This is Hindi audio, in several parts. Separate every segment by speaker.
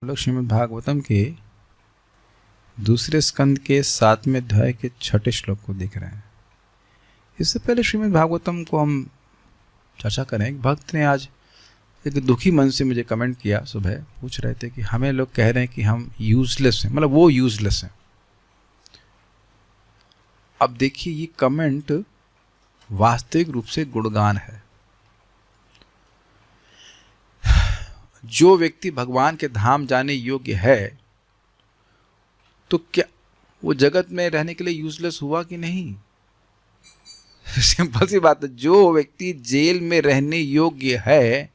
Speaker 1: लोग श्रीमद् भागवतम के दूसरे स्कंद के 7वें अध्याय के 6ठे श्लोक को देख रहे हैं। इससे पहले श्रीमद् भागवतम को हम चर्चा करें। एक भक्त ने आज एक दुखी मन से मुझे कमेंट किया, सुबह पूछ रहे थे कि हमें लोग कह रहे हैं कि हम यूजलेस हैं, मतलब वो यूजलेस हैं। अब देखिए, ये कमेंट वास्तविक रूप से गुणगान है। जो व्यक्ति भगवान के धाम जाने योग्य है, तो क्या वो जगत में रहने के लिए यूजलेस हुआ कि नहीं? सिंपल सी बात है। जो व्यक्ति जेल में रहने योग्य है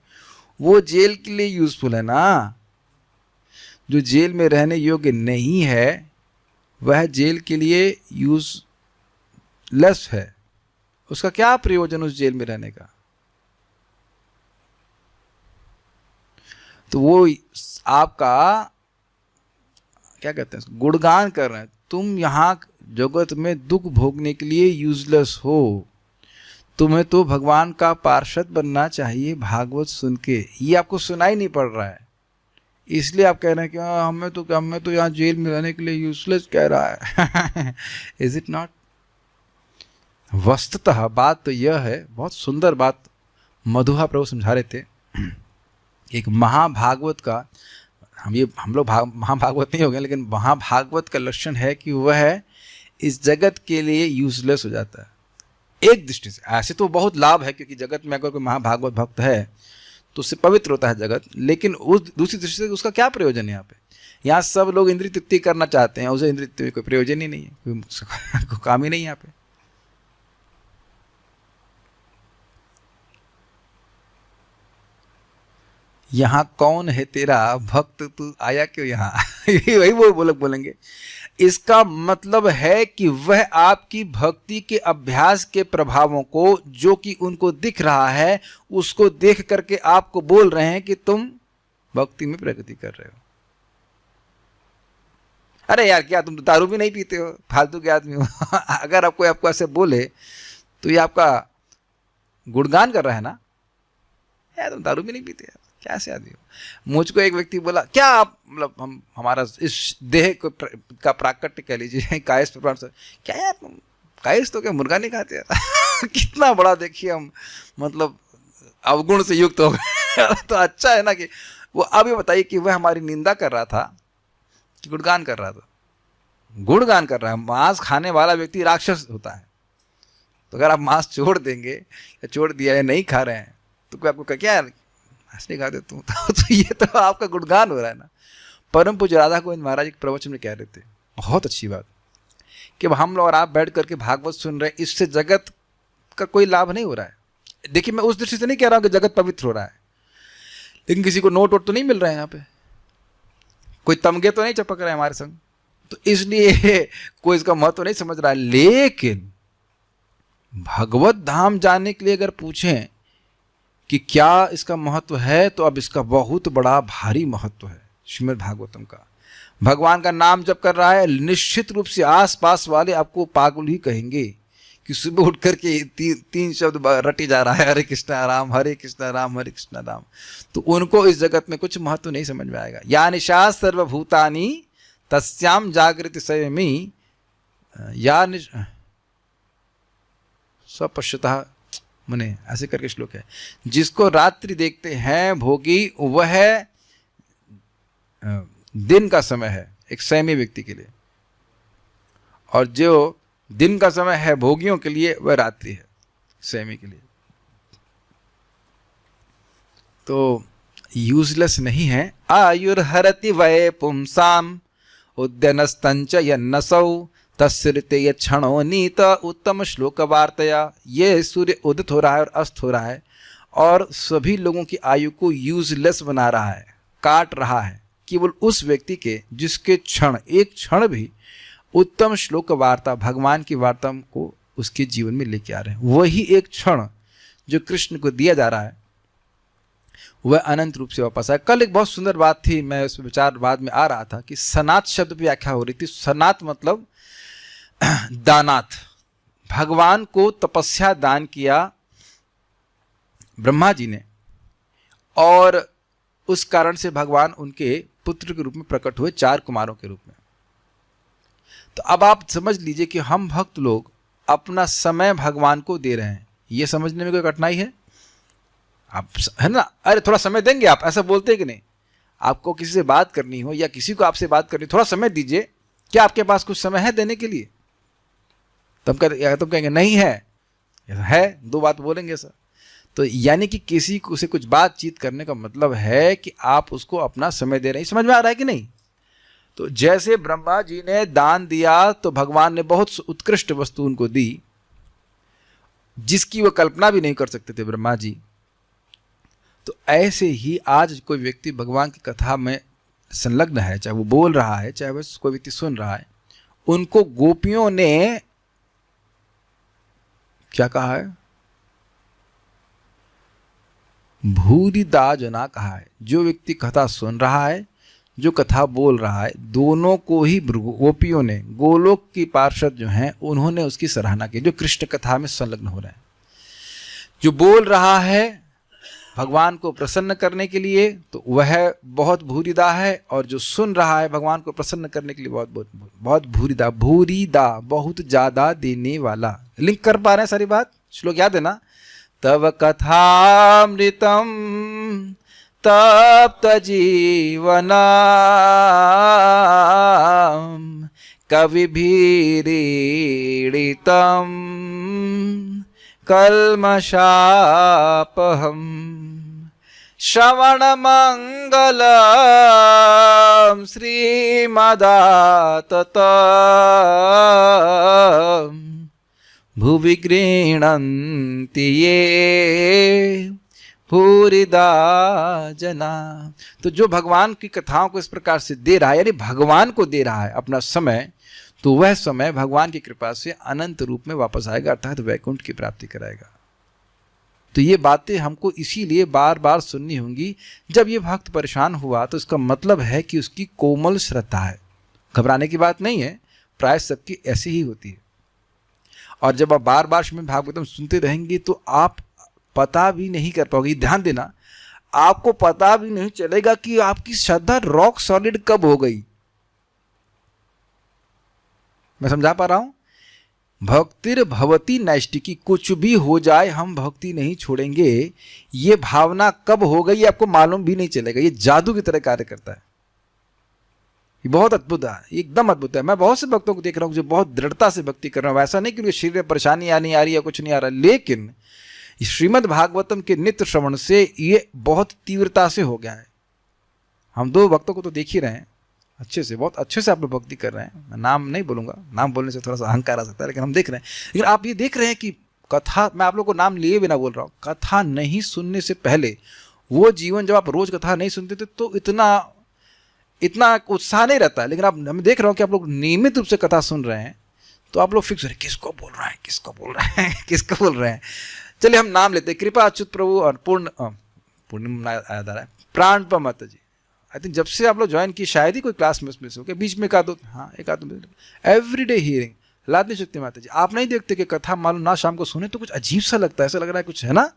Speaker 1: वो जेल के लिए यूजफुल है ना। जो जेल में रहने योग्य नहीं है वह जेल के लिए यूजलेस है। उसका क्या प्रयोजन उस जेल में रहने का? तो वो आपका क्या कहते हैं, गुणगान कर रहे हैं। तुम यहाँ जगत में दुख भोगने के लिए यूजलेस हो, तुम्हें तो भगवान का पार्षद बनना चाहिए भागवत सुन के। ये आपको सुनाई नहीं पड़ रहा है, इसलिए आप कह रहे हैं कि हमें तो यहाँ जेल में रहने के लिए यूजलेस कह रहा है। Is it not? वस्तुतः बात तो यह है, बहुत सुंदर बात मधुहा प्रभु समझा रहे थे। एक महाभागवत का, हम लोग महाभागवत नहीं हो गए, लेकिन महाभागवत का लक्षण है कि वह इस जगत के लिए यूजलेस हो जाता है। एक दृष्टि से ऐसे तो बहुत लाभ है, क्योंकि जगत में अगर कोई महाभागवत भक्त है तो उससे पवित्र होता है जगत। लेकिन उस दूसरी दृष्टि से उसका क्या प्रयोजन है? यहाँ सब लोग इंद्रिय तृप्ति करना चाहते हैं, उसे इंद्रिय तृप्ति कोई प्रयोजन ही नहीं है, कोई काम ही नहीं है यहाँ पे। यहाँ कौन है तेरा भक्त, तू आया क्यों यहाँ? वही वो बोलेंगे। इसका मतलब है कि वह आपकी भक्ति के अभ्यास के प्रभावों को, जो कि उनको दिख रहा है, उसको देख करके आपको बोल रहे हैं कि तुम भक्ति में प्रगति कर रहे हो। अरे यार, क्या तुम दारू भी नहीं पीते हो? फालतू के आदमी हो। अगर आपको ऐसे बोले तो ये आपका गुणगान कर रहा है ना। यार तुम दारू भी नहीं पीते यार, कैसे आदमी हो? मुझको एक व्यक्ति बोला, क्या आप मतलब हमारा इस देह का प्राकट्य कह लीजिए, कायस प्रमाण से, क्या यार तुम कायस तो क्या मुर्गा नहीं खाते यार? कितना बड़ा देखिए हम मतलब अवगुण से युक्त हो गए। तो अच्छा है ना कि वो अभी बताइए कि वह हमारी निंदा कर रहा था, गुणगान कर रहा था। गुणगान कर रहा है। मांस खाने वाला व्यक्ति राक्षस होता है। तो अगर आप मांस छोड़ देंगे या छोड़ दिया है, नहीं खा रहे हैं, तो कोई आपको क्या यार नहीं खाते तुम? तो ये तो आपका गुणगान हो रहा है ना। परम पूज्य राधा गोविंद महाराज एक प्रवचन में कह रहे थे, बहुत अच्छी बात, कि हम लोग और आप बैठ करके भागवत सुन रहे हैं, इससे जगत का कोई लाभ नहीं हो रहा है। देखिए, मैं उस दृष्टि से नहीं कह रहा हूं कि जगत पवित्र हो रहा है, लेकिन किसी को नोट वोट तो नहीं मिल रहे हैं यहाँ पे, कोई तमगे तो नहीं चपक रहे हैं हमारे संग, तो इसलिए कोई इसका महत्व नहीं समझ रहा है। लेकिन भगवत धाम जाने के लिए अगर पूछें कि क्या इसका महत्व है, तो अब इसका बहुत बड़ा भारी महत्व है श्रीमद् भागवतम का। भगवान का नाम जप कर रहा है, निश्चित रूप से आसपास वाले आपको पागल ही कहेंगे कि सुबह उठ करके तीन शब्द रटी जा रहा है, हरे कृष्णा राम हरे कृष्णा राम हरे कृष्णा राम। तो उनको इस जगत में कुछ महत्व नहीं समझ में आएगा। या निशा सर्वभूतानि तस्याम जागृति संयमी या स्वपश्यतः मने, ऐसे करके श्लोक है। जिसको रात्रि देखते हैं भोगी, वह दिन का समय है एक संयमी व्यक्ति के लिए, और जो दिन का समय है भोगियों के लिए, वह रात्रि है संयमी के लिए। तो यूजलेस नहीं है। आयुर्हरति वै पुंसाम उद्यनस्तंच यन्नसौ तस्ते ये क्षणो नीत उत्तम श्लोक वार्तया। ये सूर्य उदित हो रहा है और अस्त हो रहा है, और सभी लोगों की आयु को यूजलेस बना रहा है, काट रहा है, केवल उस व्यक्ति के जिसके क्षण, एक क्षण भी उत्तम श्लोक वार्ता, भगवान की वार्ता को उसके जीवन में लेके आ रहे हैं। वही एक क्षण जो कृष्ण को दिया जा रहा है, वह अनंत रूप से वापस आए। कल एक बहुत सुंदर बात थी, मैं उस विचार बाद में आ रहा था कि सनात शब्द की व्याख्या हो रही थी। सनात मतलब दानात। भगवान को तपस्या दान किया ब्रह्मा जी ने, और उस कारण से भगवान उनके पुत्र के रूप में प्रकट हुए, 4 कुमारों के रूप में। तो अब आप समझ लीजिए कि हम भक्त लोग अपना समय भगवान को दे रहे हैं। ये समझने में कोई कठिनाई है? आप है ना, अरे थोड़ा समय देंगे आप, ऐसा बोलते हैं कि नहीं? आपको किसी से बात करनी हो या किसी को आपसे बात करनी, थोड़ा समय दीजिए। क्या आपके पास कुछ समय है देने के लिए? तुम कहेंगे नहीं है 2 बात बोलेंगे सर। तो यानी कि किसी को से कुछ बातचीत करने का मतलब है कि आप उसको अपना समय दे रहे हैं। समझ में आ रहा है कि नहीं? तो जैसे ब्रह्मा जी ने दान दिया तो भगवान ने बहुत उत्कृष्ट वस्तु उनको दी, जिसकी वो कल्पना भी नहीं कर सकते थे ब्रह्मा जी। तो ऐसे ही आज कोई व्यक्ति भगवान की कथा में संलग्न है, चाहे वो बोल रहा है, चाहे वो कोई व्यक्ति सुन रहा है, उनको गोपियों ने क्या कहा है? भूरिदा जना कहा है। जो व्यक्ति कथा सुन रहा है, जो कथा बोल रहा है, दोनों को ही गोपियों ने, गोलोक की पार्षद जो हैं, उन्होंने उसकी सराहना की, जो कृष्ण कथा में संलग्न हो रहे हैं। जो बोल रहा है भगवान को प्रसन्न करने के लिए, तो वह बहुत भूरिदा है, और जो सुन रहा है भगवान को प्रसन्न करने के लिए बहुत भूरिदा। भूरिदा बहुत ज्यादा देने वाला। लिंक कर पा रहे हैं सारी बात? श्लोक याद है ना? तव कथामृतम तप्त जीवनम कविभिरीडितम कल्मषापहम श्रवणमंगलम श्रीमदाततम भुवि गृह्णन्ति ये भूरिदा जना। तो जो भगवान की कथाओं को इस प्रकार से दे रहा है, यानी भगवान को दे रहा है अपना समय, तो वह समय भगवान की कृपा से अनंत रूप में वापस आएगा, अर्थात वैकुंठ की प्राप्ति कराएगा। तो ये बातें हमको इसीलिए बार बार सुननी होंगी। जब ये भक्त परेशान हुआ तो इसका मतलब है कि उसकी कोमल श्रद्धा है। घबराने की बात नहीं है, प्राय सबकी ऐसी ही होती है। और जब आप बार बार श्रीमद् भागवतम सुनते रहेंगे तो आप पता भी नहीं कर पाओगे। ध्यान देना, आपको पता भी नहीं चलेगा कि आपकी श्रद्धा रॉक सॉलिड कब हो गई। मैं समझा पा रहा हूं? भक्तिर भवती नैष्टिकी, कुछ भी हो जाए हम भक्ति नहीं छोड़ेंगे, ये भावना कब हो गई आपको मालूम भी नहीं चलेगा। ये जादू की तरह कार्य करता है। ये बहुत अद्भुत है, एकदम अद्भुत है। मैं बहुत से भक्तों को देख रहा हूँ जो बहुत दृढ़ता से भक्ति कर रहे हैं। ऐसा नहीं कि उनके शरीर में परेशानी नहीं आ रही है, कुछ नहीं आ रहा, लेकिन श्रीमद् भागवतम के नित्य श्रवण से ये बहुत तीव्रता से हो गया है। हम 2 भक्तों को तो देख ही रहे हैं, अच्छे से, बहुत अच्छे से आप लोग भक्ति कर रहे हैं। मैं नाम नहीं बोलूँगा, नाम बोलने से थोड़ा सा अहंकार आ सकता है, लेकिन हम देख रहे हैं। लेकिन आप ये देख रहे हैं कि कथा, मैं आप लोग को नाम लिए बिना बोल रहा हूँ, कथा नहीं सुनने से पहले वो जीवन, जब आप रोज कथा नहीं सुनते थे तो इतना उत्साह नहीं रहता है। लेकिन आप, मैं देख रहा हूँ कि आप लोग नियमित रूप से कथा सुन रहे हैं, तो आप लोग फिक्स हो रहे हैं किसको बोल रहे हैं, किसको बोल रहे हैं, किसको बोल रहे हैं। चलिए हम नाम लेते हैं। कृपा अच्युत प्रभु और पूर्ण याद आ रहा है, प्राणपा माता जी। आई थिंक जब से आप लोग ज्वाइन की, शायद ही कोई क्लास में उसमें से हो गया, बीच में एक आध एवरीडे हियरिंग। लादनी शक्ति माता जी, आप नहीं देखते कि कथा मालूम ना शाम को सुने तो कुछ अजीब सा लगता है, ऐसा लग रहा है कुछ है ना।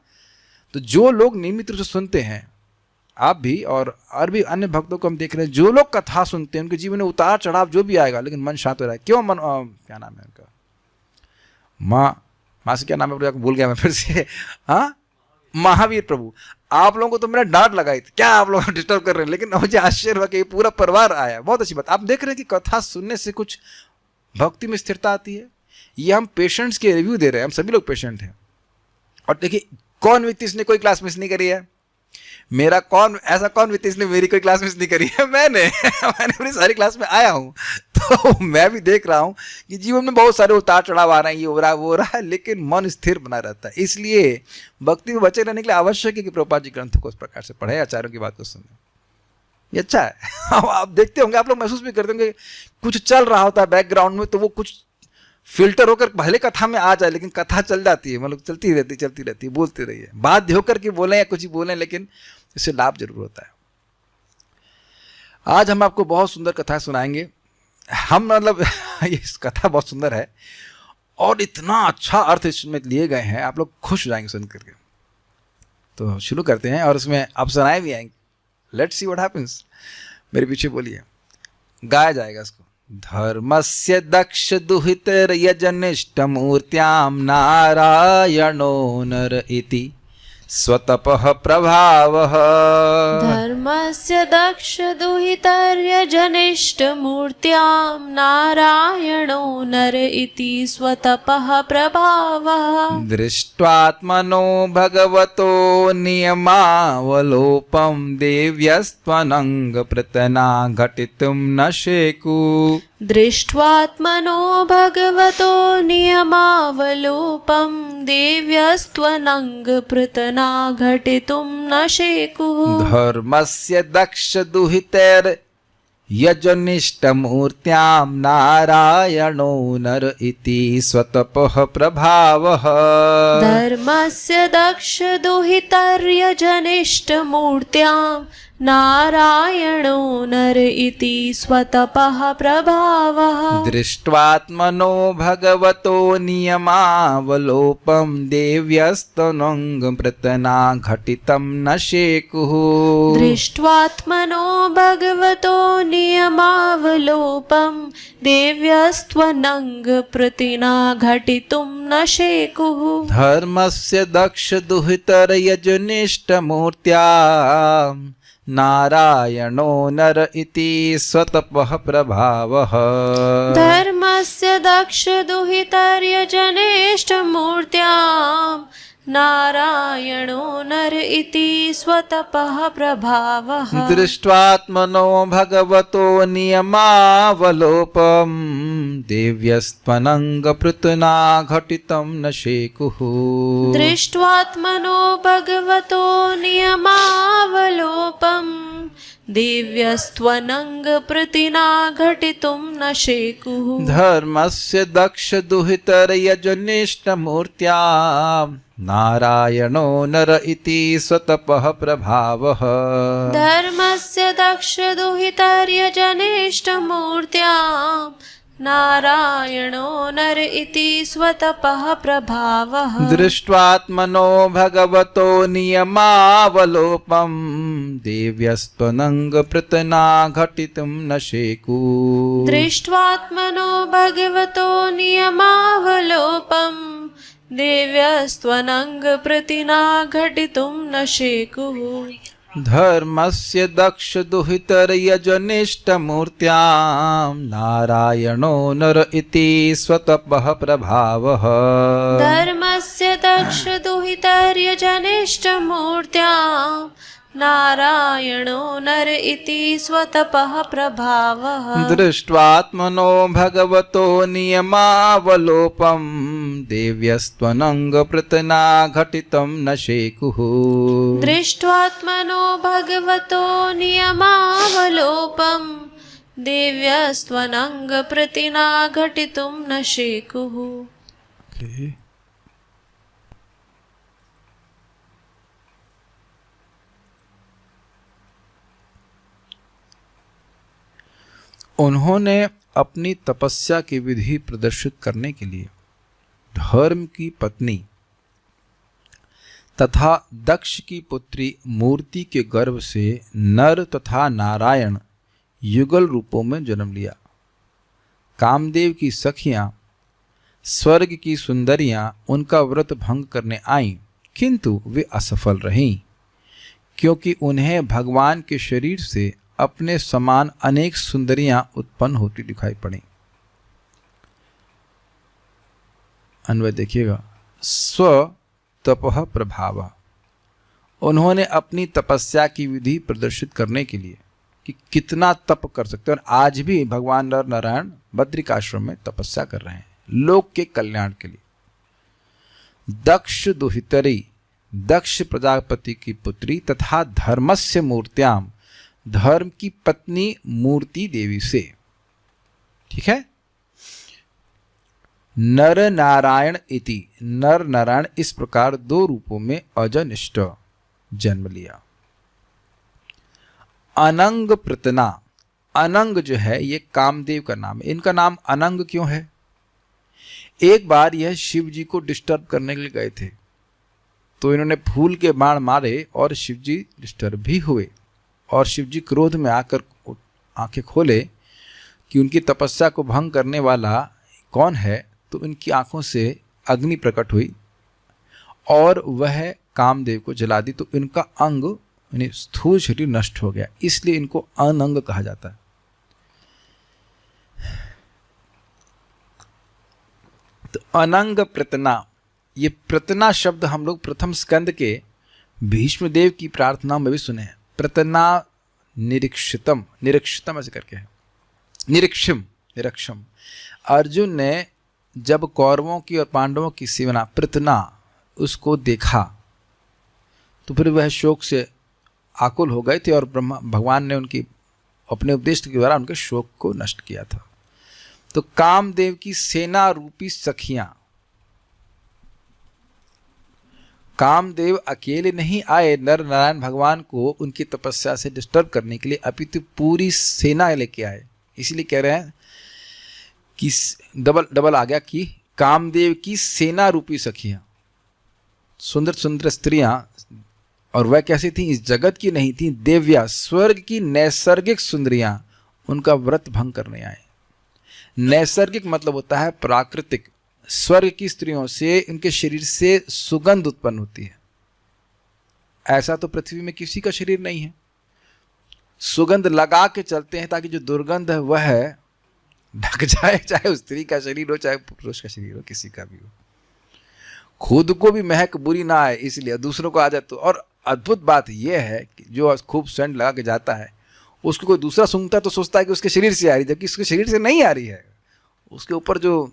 Speaker 1: तो जो लोग नियमित रूप से सुनते हैं, आप भी और भी अन्य भक्तों को हम देख रहे हैं, जो लोग कथा सुनते हैं उनके जीवन में उतार चढ़ाव जो भी आएगा, लेकिन मन शांत हो रहा है। क्यों मन, क्या नाम है उनका, माँ से क्या नाम है, भूल गया मैं फिर से। हाँ, महावीर प्रभु। आप लोगों को तो मेरा डांट लगाई थी, क्या आप लोग डिस्टर्ब कर रहे हैं, लेकिन मुझे आश्चर्य हुआ कि पूरा परिवार आया। बहुत अच्छी बात। आप देख रहे हैं कि कथा सुनने से कुछ भक्ति में स्थिरता आती है। ये हम पेशेंट्स के रिव्यू दे रहे हैं, हम सभी लोग पेशेंट हैं। और देखिए, कौन व्यक्ति इसने कोई क्लास मिस नहीं करी है? मेरा कौन व्यक्ति इसने मेरी कोई क्लास मिस नहीं करी है? मैंने अपनी सारी क्लास में आया हूँ, तो मैं भी देख रहा हूँ कि जीवन में बहुत सारे उतार चढ़ाव आ रहे हैं, ये हो रहा है वो हो रहा है, लेकिन मन स्थिर बना रहता है। इसलिए भक्ति में बचे रहने के लिए आवश्यक है कि प्रभुपाद जी ग्रंथ को इस प्रकार से पढ़े, आचार्यों की बात को सुने। ये अच्छा है। आप देखते होंगे, आप लोग महसूस भी करते होंगे, कुछ चल रहा होता है बैकग्राउंड में, तो वो कुछ फिल्टर होकर भले कथा में आ जाए, लेकिन कथा चल जाती है, मतलब चलती रहती है, बोलते रहिए, बाध्य होकर के बोलें या कुछ ही बोलें, लेकिन इससे लाभ जरूर होता है। आज हम आपको बहुत सुंदर कथा सुनाएंगे। हम मतलब ये कथा बहुत सुंदर है और इतना अच्छा अर्थ इसमें लिए गए हैं, आप लोग खुश हो जाएंगे सुन करके। तो शुरू करते हैं और उसमें अप्सराएं भी आएंगी। Let's see what happens. मेरे पीछे बोलिए, गाया जाएगा इसको। धर्मस्य दक्ष दुहितर यजनिष्ठ मूर्त्यां नारायणो नर इति स्वतपः प्रभावः।
Speaker 2: धर्मस्य दक्ष दुहितर्यजनिष्ठ मूर्त्यां नारायणो नर इति स्वतपः प्रभावः।
Speaker 1: दृष्ट्वात्मनो भगवतो नियमावलोपं देव्यस्त्वनङ्गप्रतना घटितुं न शेकु।
Speaker 2: दृष्ट्वात्मनो भगवतो नियमावलोपं देव्यस्त्वनङ्गप्रतना घटितुं न शेकुः।
Speaker 1: धर्मस्य दक्ष दुहितैर् यजनिष्ठमूर्त्यां नारायणो नर इति स्वतपः प्रभावः।
Speaker 2: धर्मस्य दक्ष दुहितर्यजनिष्ठमूर्त्यां नारायणो नर इति स्वतपः प्रभावः।
Speaker 1: दृष्ट्वात्मनो भगवतो नियमावलोपं देव्यस्तनोऽङ्गप्रतना घटितं न शेकुः।
Speaker 2: दृष्ट्वात्मनो भगवतो नियमावलोपं देव्यस्त्वनङ्गप्रतिना घटितुं न शेकुः।
Speaker 1: धर्मस्य दक्ष दुहितर यजनिष्ठमूर्त्यां नारायणो नर इति स्वतपः प्रभावः।
Speaker 2: धर्मस्य दक्ष दुहितर्यजनिष्ठमूर्त्यां नारायणो नर इति स्वतपः प्रभावः।
Speaker 1: दृष्ट्वात्मनो भगवतो नियमावलोपं देव्यस्त्वनङ्गप्रतना घटितं न शेकुः।
Speaker 2: दृष्ट्वात्मनो भगवतो नियमावलोपं देव्यस्त्वनङ्गप्रतिना घटितुं न शेकुः।
Speaker 1: धर्मस्य दक्ष दुहितर यजनिष्ठमूर्त्यां नारायणो नर इति स्वतपः प्रभावः।
Speaker 2: धर्मस्य दक्ष दुहितर्यजनिष्ठमूर्त्यां नारायणो नर इति स्वतपः प्रभावः।
Speaker 1: दृष्ट्वात्मनो भगवतो नियमावलोपं देव्यस्त्वनङ्गप्रतना घटितुं न शेकुः।
Speaker 2: दृष्ट्वात्मनो भगवतो नियमावलोपं देव्यस्त्वनङ्गप्रतिना घटितुं न शेकुः।
Speaker 1: धर्मस्य दक्ष दुहितर यजनिष्ठमूर्त्यां नारायणो नर इति स्वतपः प्रभावः।
Speaker 2: धर्मस्य दक्ष दुहितर्यजनिष्ठमूर्त्यां नारायणो नर इति स्वतपः प्रभावः।
Speaker 1: दृष्ट्वात्मनो भगवतो नियमावलोपं देव्यस्त्वनङ्गप्रतना घटितं न शेकुः।
Speaker 2: दृष्ट्वात्मनो भगवतो नियमावलोपं देव्यस्त्वनङ्गप्रतिना घटितुं न शेकुः।
Speaker 1: उन्होंने अपनी तपस्या की विधि प्रदर्शित करने के लिए धर्म की पत्नी तथा दक्ष की पुत्री मूर्ति के गर्भ से नर तथा नारायण युगल रूपों में जन्म लिया। कामदेव की सखियां, स्वर्ग की सुंदरियां उनका व्रत भंग करने आईं, किंतु वे असफल रहीं, क्योंकि उन्हें भगवान के शरीर से अपने समान अनेक सुंदरियां उत्पन्न होती दिखाई पड़ी। अन्वय देखिएगा। स्व तपः प्रभाव, उन्होंने अपनी तपस्या की विधि प्रदर्शित करने के लिए कि कितना तप कर सकते हैं, और आज भी भगवान नर नारायण बद्रिकाश्रम में तपस्या कर रहे हैं लोक के कल्याण के लिए। दक्ष दुहितरी, दक्ष प्रजापति की पुत्री तथा धर्मस्य मूर्त्याम, धर्म की पत्नी मूर्ति देवी से, ठीक है। नर नारायण इति, नर नारायण इस प्रकार दो रूपों में अजनिष्ठ जन्म लिया। अनंग प्रतना, अनंग जो है ये कामदेव का नाम है। इनका नाम अनंग क्यों है? एक बार यह शिव जी को डिस्टर्ब करने के लिए गए थे, तो इन्होंने फूल के बाण मारे और शिव जी डिस्टर्ब भी हुए, और शिव जी क्रोध में आकर आंखें खोले कि उनकी तपस्या को भंग करने वाला कौन है, तो इनकी आंखों से अग्नि प्रकट हुई और वह कामदेव को जला दी। तो इनका अंग यानी स्थूल शरीर नष्ट हो गया, इसलिए इनको अनंग कहा जाता है। तो अनंग प्रतना, ये प्रतना शब्द हम लोग प्रथम स्कंद के भीष्म देव की प्रार्थना में भी सुने हैं। प्रतना निरीक्षितम, निरीक्षितम ऐसे करके है, निरीक्षम। अर्जुन ने जब कौरवों की और पांडवों की सेना प्रतना उसको देखा तो फिर वह शोक से आकुल हो गए थे और भगवान ने उनकी अपने उपदेश के द्वारा उनके शोक को नष्ट किया था। तो कामदेव की सेना रूपी सखियां, कामदेव अकेले नहीं आए नर नारायण भगवान को उनकी तपस्या से डिस्टर्ब करने के लिए, अपितु पूरी सेना लेके आए। इसलिए कह रहे हैं कि डबल आ गया कि कामदेव की सेना रूपी सखियां, सुंदर सुंदर स्त्रियां, और वह कैसी थी, इस जगत की नहीं थी, देव्या, स्वर्ग की नैसर्गिक सुंदरियां उनका व्रत भंग करने आए। नैसर्गिक मतलब होता है प्राकृतिक। स्वर्ग की स्त्रियों से उनके शरीर से सुगंध उत्पन्न होती है, ऐसा तो पृथ्वी में किसी का शरीर नहीं है। सुगंध लगा के चलते हैं ताकि जो दुर्गंध है वह ढक जाए, चाहे स्त्री का शरीर हो चाहे पुरुष का शरीर हो, किसी का भी हो। खुद को भी महक बुरी ना आए इसलिए दूसरों को आ जाए तो। और अद्भुत बात यह है कि जो खूब सेंट लगा के जाता है उसको कोई दूसरा सूंघता है तो सोचता है कि उसके शरीर से आ रही है, जबकि उसके शरीर से नहीं आ रही है, उसके ऊपर जो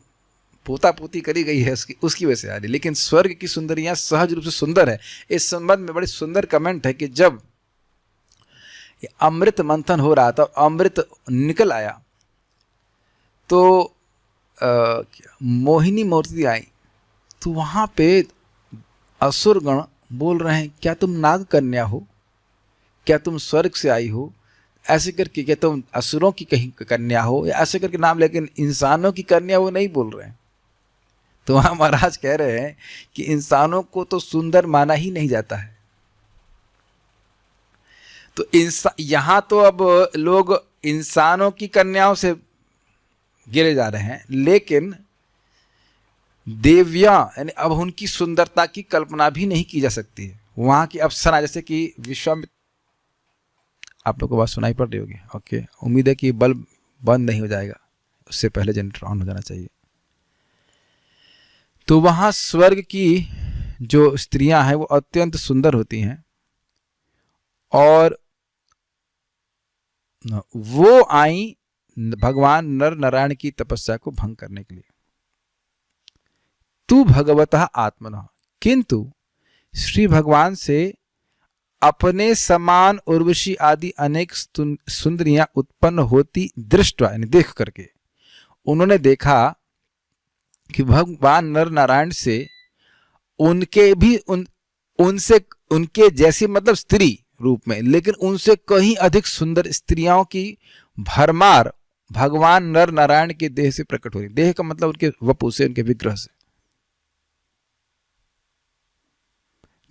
Speaker 1: पोता पोती करी गई है उसकी वजह से आ रही है। लेकिन स्वर्ग की सुंदरियां सहज रूप से सुंदर है। इस संबंध में बड़ी सुंदर कमेंट है कि जब अमृत मंथन हो रहा था, अमृत निकल आया तो मोहिनी मूर्ति आई, तो वहाँ पे असुरगण बोल रहे हैं, क्या तुम नाग कन्या हो, क्या तुम स्वर्ग से आई हो, ऐसे करके, क्या तुम असुरों की कहीं कन्या हो, या ऐसे करके नाम, लेकिन इंसानों की कन्या वो नहीं बोल रहे हैं। तो वहाँ महाराज कह रहे हैं कि इंसानों को तो सुंदर माना ही नहीं जाता है। तो यहाँ तो अब लोग इंसानों की कन्याओं से गिरे जा रहे हैं, लेकिन देवियां यानी अब उनकी सुंदरता की कल्पना भी नहीं की जा सकती है। वहाँ की अप्सरा, जैसे कि विश्वामित्र, आप लोग को बात सुनाई पड़ रही होगी, ओके, उम्मीद है कि बल्ब बंद नहीं हो जाएगा, उससे पहले जनरेटर ऑन हो जाना चाहिए। तो वहाँ स्वर्ग की जो स्त्रियां हैं वो अत्यंत सुंदर होती हैं और वो आई भगवान नर नारायण की तपस्या को भंग करने के लिए। तू भगवतः आत्मनः, किंतु श्री भगवान से अपने समान उर्वशी आदि अनेक सुंदरियां उत्पन्न होती दृष्टवा, यानी देख करके उन्होंने देखा कि भगवान नर नारायण से उनके भी उनसे उनके जैसी मतलब स्त्री रूप में, लेकिन उनसे कहीं अधिक सुंदर स्त्रियों की भरमार भगवान नर नारायण के देह से प्रकट हो रही। देह का मतलब उनके वपु से, उनके विग्रह से।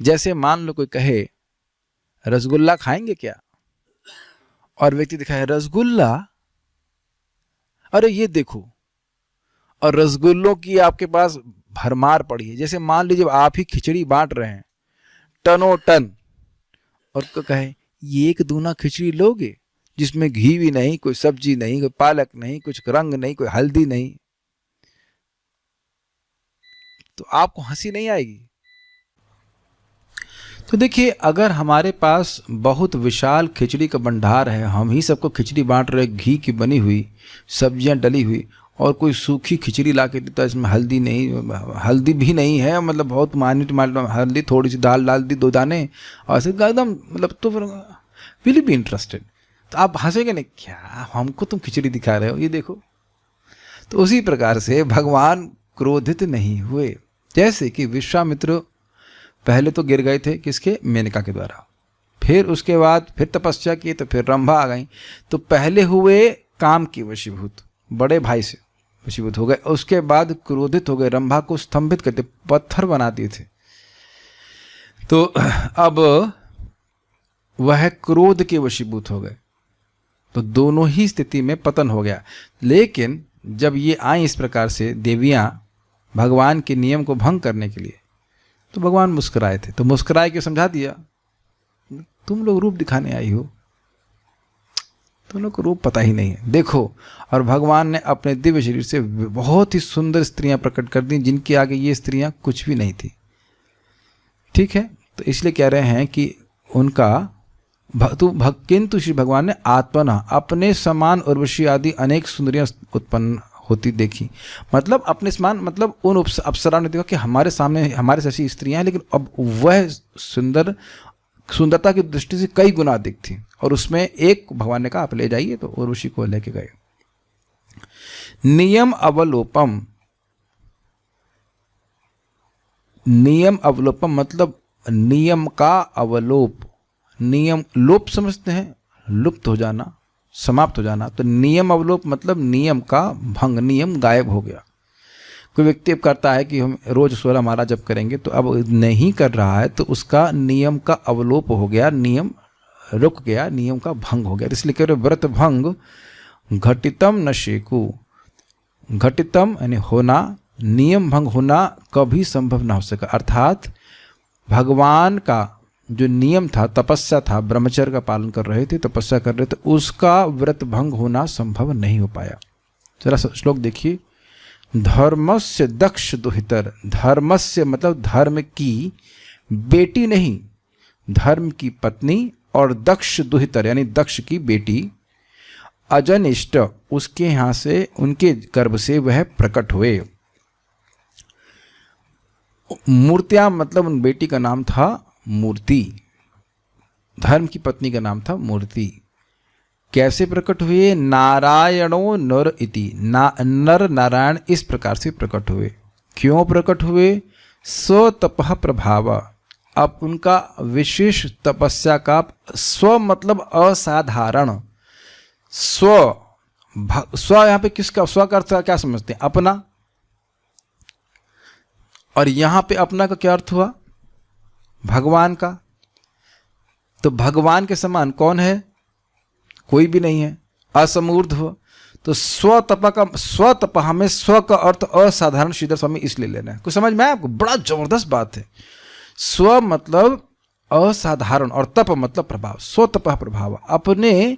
Speaker 1: जैसे मान लो कोई कहे रसगुल्ला खाएंगे क्या, और व्यक्ति दिखाए रसगुल्ला, अरे ये देखो, और रसगुल्लों की आपके पास भरमार पड़ी है। जैसे मान लीजिए आप ही खिचड़ी बांट रहे हैं टनों टन, और कहे ये एक दूना खिचड़ी लोगे जिसमें घी भी नहीं, कोई सब्जी नहीं, कोई पालक नहीं, कुछ रंग नहीं, कोई हल्दी नहीं, तो आपको हंसी नहीं आएगी। तो देखिए, अगर हमारे पास बहुत विशाल खिचड़ी का भंडार है, हम ही सबको खिचड़ी बांट रहे, घी की बनी हुई, सब्जियां डली हुई, और कोई सूखी खिचड़ी ला के देता है, इसमें हल्दी नहीं, हल्दी भी नहीं है, मतलब बहुत माइन्यूट हल्दी, थोड़ी सी दाल डाल दी 2 दाने, और ऐसे एकदम मतलब, तो विल बी इंटरेस्टेड। तो आप हंसेंगे नहीं, क्या हमको तुम खिचड़ी दिखा रहे हो, ये देखो। तो उसी प्रकार से भगवान क्रोधित नहीं हुए। जैसे कि विश्वामित्र पहले तो गिर गए थे, किसके, मेनका के द्वारा, फिर उसके बाद फिर तपस्या की तो फिर रंभा आ गई। तो पहले हुए काम की वशीभूत, बड़े भाई से वशीभूत हो गए, उसके बाद क्रोधित हो गए, रंभा को स्तंभित करते, पत्थर बना दिए थे। तो अब वह क्रोध के वशीभूत हो गए, तो दोनों ही स्थिति में पतन हो गया। लेकिन जब ये आई इस प्रकार से देवियाँ भगवान के नियम को भंग करने के लिए, तो भगवान मुस्कुराए थे, तो मुस्कुराए के समझा दिया, तुम लोग रूप दिखाने आई हो, तुम लोग को रूप पता ही नहीं है, देखो। और भगवान ने अपने दिव्य शरीर से बहुत ही सुंदर स्त्रियां प्रकट कर दी, जिनके आगे ये स्त्रियां कुछ भी नहीं थी। ठीक है, तो इसलिए कह रहे हैं कि उनका किंतु श्री भगवान ने आत्मना अपने समान उर्वशी आदि अनेक सुंदरियां उत्पन्न होती देखी। मतलब अपने समान, मतलब उन अप्सरा ने देखा कि हमारे सामने हमारे जैसी स्त्रियां हैं, लेकिन अब वह सुंदरता की दृष्टि से कई गुना अधिक थी। और उसमें एक भगवान ने कहा आप ले जाइए, तो उर्वशी को लेके गए। नियम अवलोपम, नियम अवलोपम मतलब नियम का अवलोप। नियम लोप समझते हैं, लुप्त हो जाना, समाप्त हो जाना। तो नियम अवलोप मतलब नियम का भंग, नियम गायब हो गया। कोई व्यक्ति अब करता है कि हम रोज 16 माला जप करेंगे, तो अब नहीं कर रहा है, तो उसका नियम का अवलोप हो गया, नियम रुक गया, नियम का भंग हो गया। इसलिए कह रहे व्रत भंग घटितम न शेकु। घटितम यानी होना, नियम भंग होना कभी संभव ना हो सका। अर्थात भगवान का जो नियम था, तपस्या था, ब्रह्मचर्य का पालन कर रहे थे, तपस्या कर रहे थे, उसका व्रत भंग होना संभव नहीं हो पाया। जरा श्लोक देखिए, धर्मस्य दक्ष दुहितर। धर्मस्य मतलब धर्म की बेटी नहीं, धर्म की पत्नी, और दक्ष दुहितर यानी दक्ष की बेटी, अजनिष्ट उसके यहाँ से, उनके गर्भ से वह प्रकट हुए। मूर्तियां मतलब उन बेटी का नाम था मूर्ति, धर्म की पत्नी का नाम था मूर्ति। कैसे प्रकट हुए? नारायणो नर इति, नर नारायण इस प्रकार से प्रकट हुए। क्यों प्रकट हुए? स्वतपः प्रभाव। अब उनका विशेष तपस्या का, स्व मतलब असाधारण, स्व यहाँ पे किसका, स्व का अर्थ क्या समझते हैं? अपना। और यहां पे अपना का क्या अर्थ हुआ? भगवान का। तो भगवान के समान कौन है? कोई भी नहीं है, असमूर्ध हो। तो स्वतप का, स्वतप हमें स्व का अर्थ असाधारण श्रीधर स्वामी इसलिए लेना है। कुछ समझ में आया आपको? बड़ा जबरदस्त बात है। स्व मतलब असाधारण और तप मतलब प्रभाव। स्वतप प्रभाव, अपने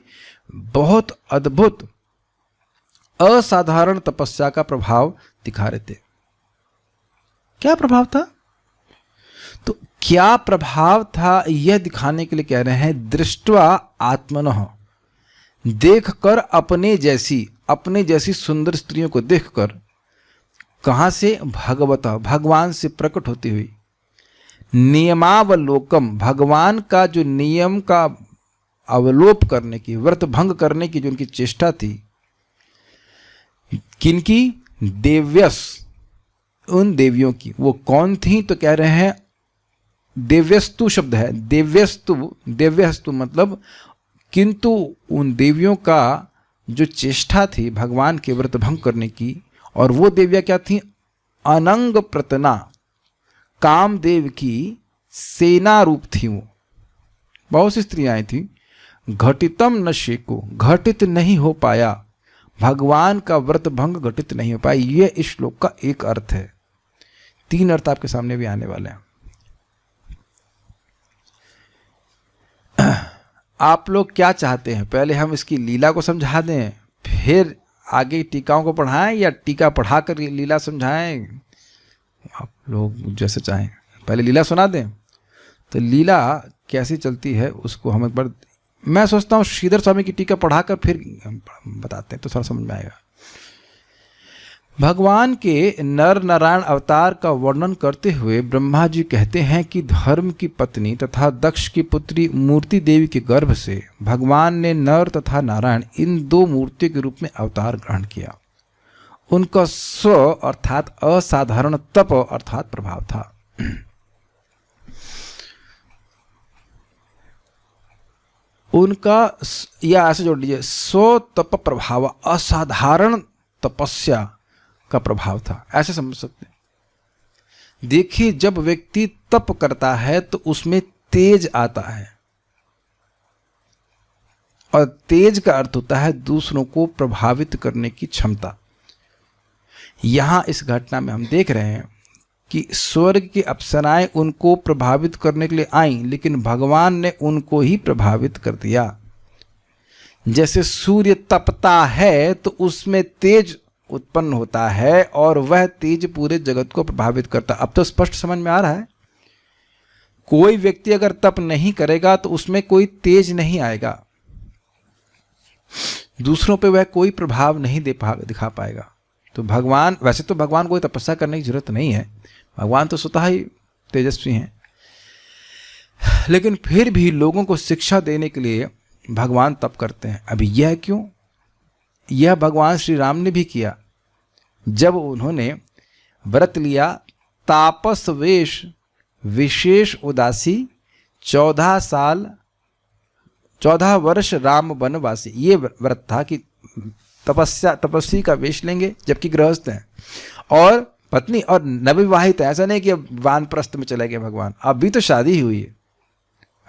Speaker 1: बहुत अद्भुत असाधारण तपस्या का प्रभाव दिखा रहे थे। क्या प्रभाव था? तो क्या प्रभाव था यह दिखाने के लिए कह रहे हैं, दृष्ट्वा आत्मनः, देखकर अपने जैसी सुंदर स्त्रियों को देखकर। कहां से? भगवता, भगवान से प्रकट होती हुई। नियमावलोकम, भगवान का जो नियम का अवलोप करने की, व्रत भंग करने की जो उनकी चेष्टा थी। किनकी? देव्यस, उन देवियों की। वो कौन थी? तो कह रहे हैं देव्यस्तु शब्द है, देव्यस्तु मतलब, किंतु उन देवियों का जो चेष्टा थी भगवान के व्रत भंग करने की, और वो देवियां क्या थी? अनंग प्रतना, कामदेव की सेना रूप थी। वो बहुत सी स्त्रियां थी। घटितम न शेको, घटित नहीं हो पाया, भगवान का व्रत भंग घटित नहीं हो पाया। यह इस श्लोक का एक अर्थ है। 3 अर्थ आपके सामने भी आने वाले हैं। आप लोग क्या चाहते हैं? पहले हम इसकी लीला को समझा दें, फिर आगे टीकाओं को पढ़ाएं, या टीका पढ़ाकर लीला समझाएं? आप लोग जैसे चाहें। पहले लीला सुना दें, तो लीला कैसी चलती है उसको हम एक बार, मैं सोचता हूँ श्रीधर स्वामी की टीका पढ़ाकर फिर बताते हैं तो थोड़ा समझ में आएगा। भगवान के नर नारायण अवतार का वर्णन करते हुए ब्रह्मा जी कहते हैं कि धर्म की पत्नी तथा दक्ष की पुत्री मूर्ति देवी के गर्भ से भगवान ने नर तथा नारायण इन 2 मूर्तियों के रूप में अवतार ग्रहण किया। उनका स्व अर्थात असाधारण, तप अर्थात प्रभाव था। उनका, या ऐसे जोड़ लीजिए, स्व तप प्रभाव, असाधारण तपस्या का प्रभाव था, ऐसे समझ सकते हैं। देखिए, जब व्यक्ति तप करता है तो उसमें तेज आता है। और तेज का अर्थ होता है दूसरों को प्रभावित करने की क्षमता। यहाँ इस घटना में हम देख रहे हैं कि स्वर्ग की अप्सराएं उनको प्रभावित करने के लिए आईं, लेकिन भगवान ने उनको ही प्रभावित कर दिया। जैसे सूर्य तपता है तो उसमें तेज उत्पन्न होता है और वह तेज पूरे जगत को प्रभावित करता है। अब तो स्पष्ट समझ में आ रहा है। कोई व्यक्ति अगर तप नहीं करेगा तो उसमें कोई तेज नहीं आएगा, दूसरों पे वह कोई प्रभाव नहीं दिखा पाएगा। तो भगवान, वैसे तो भगवान को तपस्या करने की जरूरत नहीं है, भगवान तो स्वतः ही तेजस्वी हैं, लेकिन फिर भी लोगों को शिक्षा देने के लिए भगवान तप करते हैं। अभी यह क्यों? यह भगवान श्री राम ने भी किया जब उन्होंने व्रत लिया तापस वेश विशेष उदासी 14 वर्ष राम वनवासी। ये व्रत था कि तपस्वी का वेश लेंगे जबकि गृहस्थ हैं और पत्नी और नवविवाहित है। ऐसा नहीं कि अब वानप्रस्थ में चले गए भगवान, अभी तो शादी हुई है,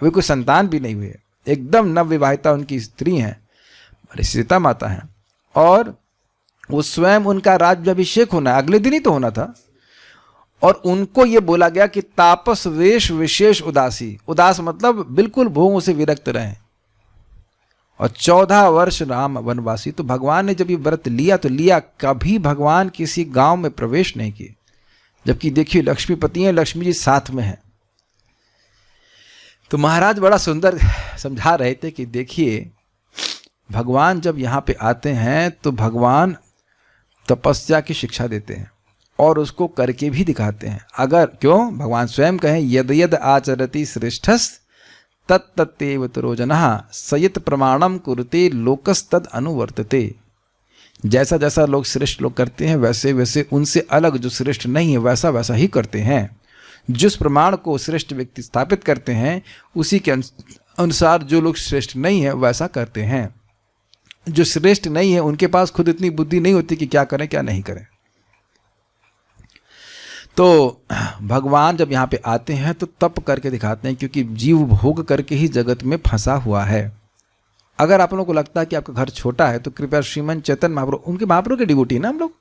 Speaker 1: अभी कोई संतान भी नहीं हुई है, एकदम नवविवाहिता उनकी स्त्री हैं, सीता माता हैं, और वो स्वयं उनका राज्याभिषेक होना है, अगले दिन ही तो होना था। और उनको ये बोला गया कि तापस वेश विशेष उदासी, उदास मतलब बिल्कुल भोगों से विरक्त रहें, और 14 वर्ष राम वनवासी। तो भगवान ने जब ये व्रत लिया तो लिया, कभी भगवान किसी गांव में प्रवेश नहीं किए, जबकि देखिए लक्ष्मीपति हैं, लक्ष्मी जी साथ में हैं। तो महाराज बड़ा सुंदर समझा रहे थे कि देखिए भगवान जब यहाँ पे आते हैं तो भगवान तपस्या की शिक्षा देते हैं और उसको करके भी दिखाते हैं। अगर क्यों, भगवान स्वयं कहें यद यद आचरति श्रेष्ठस तत्तत्तेव तरो जनः सयत प्रमाणम कुरुते लोकस्तद अनुवर्तते। जैसा जैसा लोग श्रेष्ठ लोग करते हैं वैसे वैसे उनसे अलग जो श्रेष्ठ नहीं है वैसा वैसा ही करते हैं। जिस प्रमाण को श्रेष्ठ व्यक्ति स्थापित करते हैं उसी के अनुसार जो लोग श्रेष्ठ नहीं है वैसा करते हैं। जो श्रेष्ठ नहीं है उनके पास खुद इतनी बुद्धि नहीं होती कि क्या करें क्या नहीं करें। तो भगवान जब यहाँ पे आते हैं तो तप करके दिखाते हैं, क्योंकि जीव भोग करके ही जगत में फंसा हुआ है। अगर आप लोगों को लगता है कि आपका घर छोटा है तो कृपया श्रीमन चैतन्य महाप्रभु, उनके महाप्रभु के डिवोटी है ना हम लोग,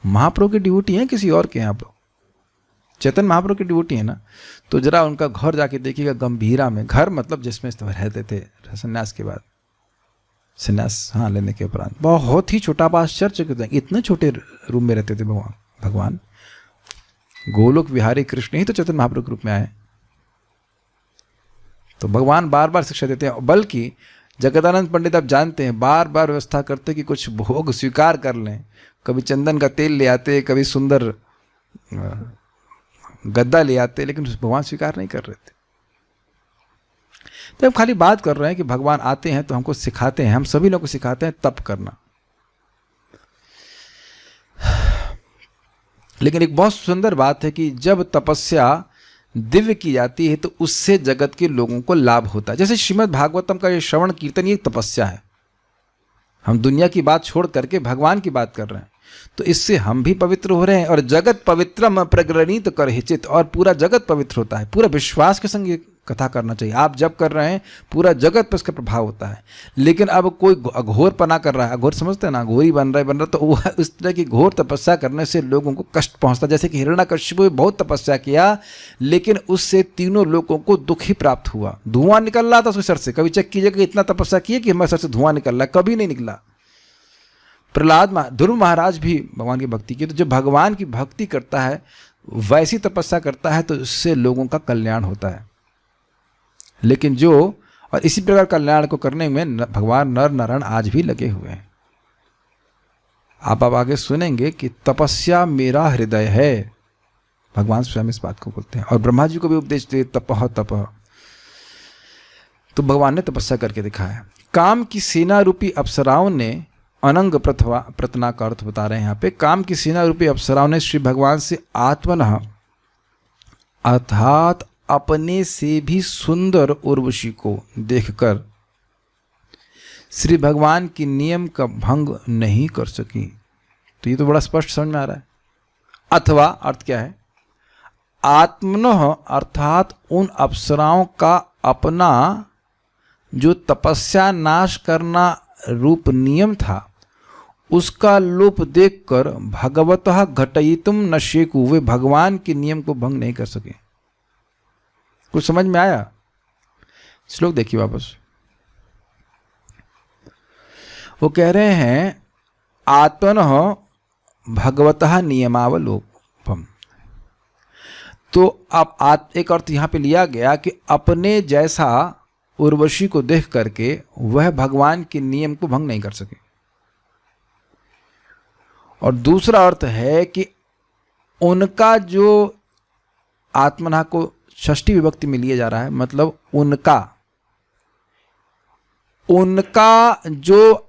Speaker 1: महाप्रभु के डिवोटी हैं किसी और के हैं आप लोग, चैतन्य महाप्रभु के डिवोटी है ना, तो जरा उनका घर जाके देखिएगा गंभीरा में, घर मतलब जिसमें रहते थे संन्यास के बाद, संन्यास हाँ लेने के उपरांत, बहुत ही छोटा आश्चर्य, इतने छोटे रूम में रहते थे भगवान। गोलोक विहारी कृष्ण ही तो चैतन्य महाप्रभु के रूप में आए। तो भगवान बार बार शिक्षा देते हैं, बल्कि जगदानंद पंडित आप जानते हैं बार बार व्यवस्था करते कि कुछ भोग स्वीकार कर लें। कभी चंदन का तेल ले आते, कभी सुंदर गद्दा ले आते, लेकिन भगवान स्वीकार नहीं कर रहे थे। तो हम खाली बात कर रहे हैं कि भगवान आते हैं तो हमको सिखाते हैं, हम सभी लोग को सिखाते हैं तप करना। लेकिन एक बहुत सुंदर बात है कि जब तपस्या दिव्य की जाती है तो उससे जगत के लोगों को लाभ होता है। जैसे श्रीमद् भागवतम का ये श्रवण कीर्तन ये तपस्या है। हम दुनिया की बात छोड़ करके भगवान की बात कर रहे हैं, तो इससे हम भी पवित्र हो रहे हैं और जगत पवित्रम प्रगृणीत करहिचित, और पूरा जगत पवित्र होता है। पूरा विश्वास के संग ये कथा करना चाहिए। आप जब कर रहे हैं पूरा जगत पर उसका प्रभाव होता है। लेकिन अब कोई अघोर पना कर रहा है, अघोर समझते हैं ना, अघोरी बन रहा है, तो वो इस तरह की घोर तपस्या करने से लोगों को कष्ट पहुंचता। जैसे कि हिरण्यकश्यप ने बहुत तपस्या किया लेकिन उससे तीनों लोगों को दुख ही प्राप्त हुआ। धुआं निकल रहा था उसके सर से, कभी चेक कीजिए कि इतना तपस्या किए कि हमारे सर से धुआं निकल रहा है, कभी नहीं निकला। प्रहलाद ध्रुव महाराज भी भगवान की भक्ति की, तो जब भगवान की भक्ति करता है वैसी तपस्या करता है तो उससे लोगों का कल्याण होता है। लेकिन जो और इसी प्रकार कल्याण को करने में भगवान नर नारायण आज भी लगे हुए हैं। आप आगे सुनेंगे कि तपस्या मेरा हृदय है, भगवान स्वयं इस बात को बोलते हैं, और ब्रह्मा जी को भी उपदेश दिए तपह तपह। तो भगवान ने तपस्या करके दिखाया। काम की सेना रूपी अप्सराओं ने अनंग प्रतना का अर्थ बता रहे हैं यहाँ पे। काम की सेना रूपी अप्सराओं ने श्री भगवान से आत्मनः अर्थात अपने से भी सुंदर उर्वशी को देखकर श्री भगवान की नियम का भंग नहीं कर सकी। तो ये तो बड़ा स्पष्ट समझ में आ रहा है। अथवा अर्थ क्या है, आत्मनः अर्थात उन अप्सराओं का अपना जो तपस्या नाश करना रूप नियम था उसका लोप देखकर भगवतः घटयितुम न शेकु, वे भगवान के नियम को भंग नहीं कर सके। कुछ समझ में आया? श्लोक देखिए वापस। वो कह रहे हैं आत्मनः भगवतः नियमावलोपम। तो अब एक अर्थ यहाँ पे लिया गया कि अपने जैसा उर्वशी को देख करके वह भगवान के नियम को भंग नहीं कर सके। और दूसरा अर्थ है कि उनका जो आत्मना को षष्ठी विभक्ति में लिया जा रहा है, मतलब उनका जो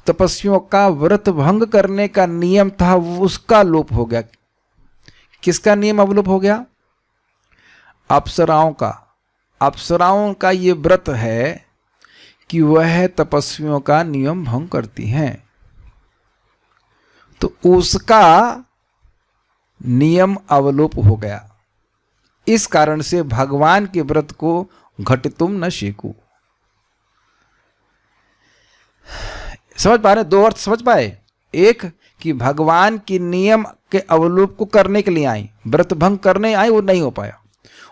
Speaker 1: तपस्वियों का व्रत भंग करने का नियम था उसका लोप हो गया। किसका नियम अवलोप हो गया? अप्सराओं का ये व्रत है कि वह तपस्वियों का नियम भंग करती हैं, तो उसका नियम अवलोप हो गया। इस कारण से भगवान के व्रत को घटितुम न शेकु। समझ पा रहे? दो अर्थ समझ पाए। एक कि भगवान के नियम के अवलोप को करने के लिए आई, व्रत भंग करने आई, वो नहीं हो पाया।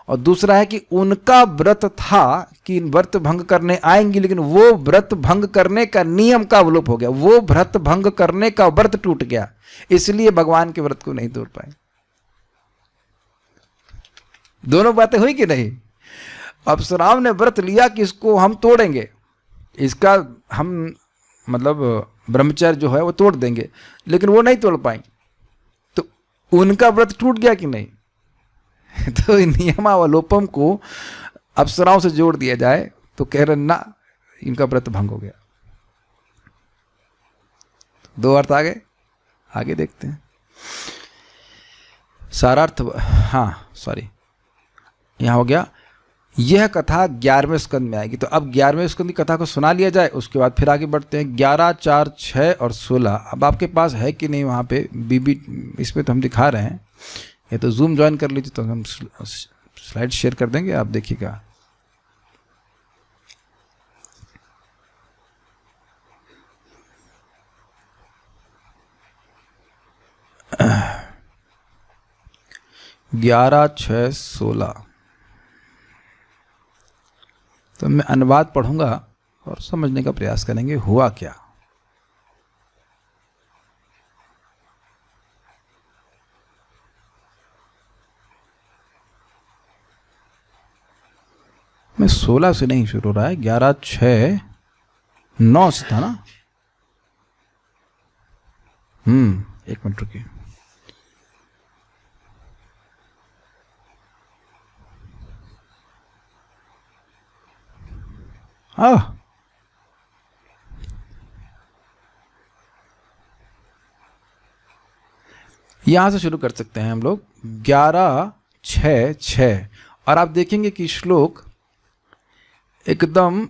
Speaker 1: और दूसरा है कि उनका व्रत था कि व्रत भंग करने आएंगे, लेकिन वो व्रत भंग करने का नियम का अवलोप हो गया, वो व्रत भंग करने का व्रत टूट गया, इसलिए भगवान के व्रत को नहीं तोड़ पाए। दोनों बातें हुई कि नहीं? अप्सराओं ने व्रत लिया कि इसको हम तोड़ेंगे, इसका हम मतलब ब्रह्मचर्य जो है वो तोड़ देंगे, लेकिन वो नहीं तोड़ पाई, तो उनका व्रत टूट गया कि नहीं? तो नियमावलोपम को अप्सराओं से जोड़ दिया जाए तो कह रहे ना, इनका व्रत भंग हो गया। दो अर्थ आगे देखते हैं। सारार्थ, हाँ सॉरी, यहाँ हो गया। यह कथा 11वें स्कंद में आएगी। तो अब 11वें स्कंद की कथा को सुना लिया जाए, उसके बाद फिर आगे बढ़ते हैं। 11, 4, 6 और 16 अब आपके पास है कि नहीं वहाँ पे बीबी, इस पर तो हम दिखा रहे हैं, ये तो जूम ज्वाइन कर लीजिए तो हम स्लाइड शेयर कर देंगे, आप देखिएगा। ग्यारह 6, 16 तो मैं अनुवाद पढ़ूंगा और समझने का प्रयास करेंगे हुआ क्या। मैं 16 से नहीं शुरू हो रहा है, 11, 6, 9 से था ना। एक मिनट रुकिए। यहां से शुरू कर सकते हैं हम लोग। 11, 6, 6 और आप देखेंगे कि श्लोक एकदम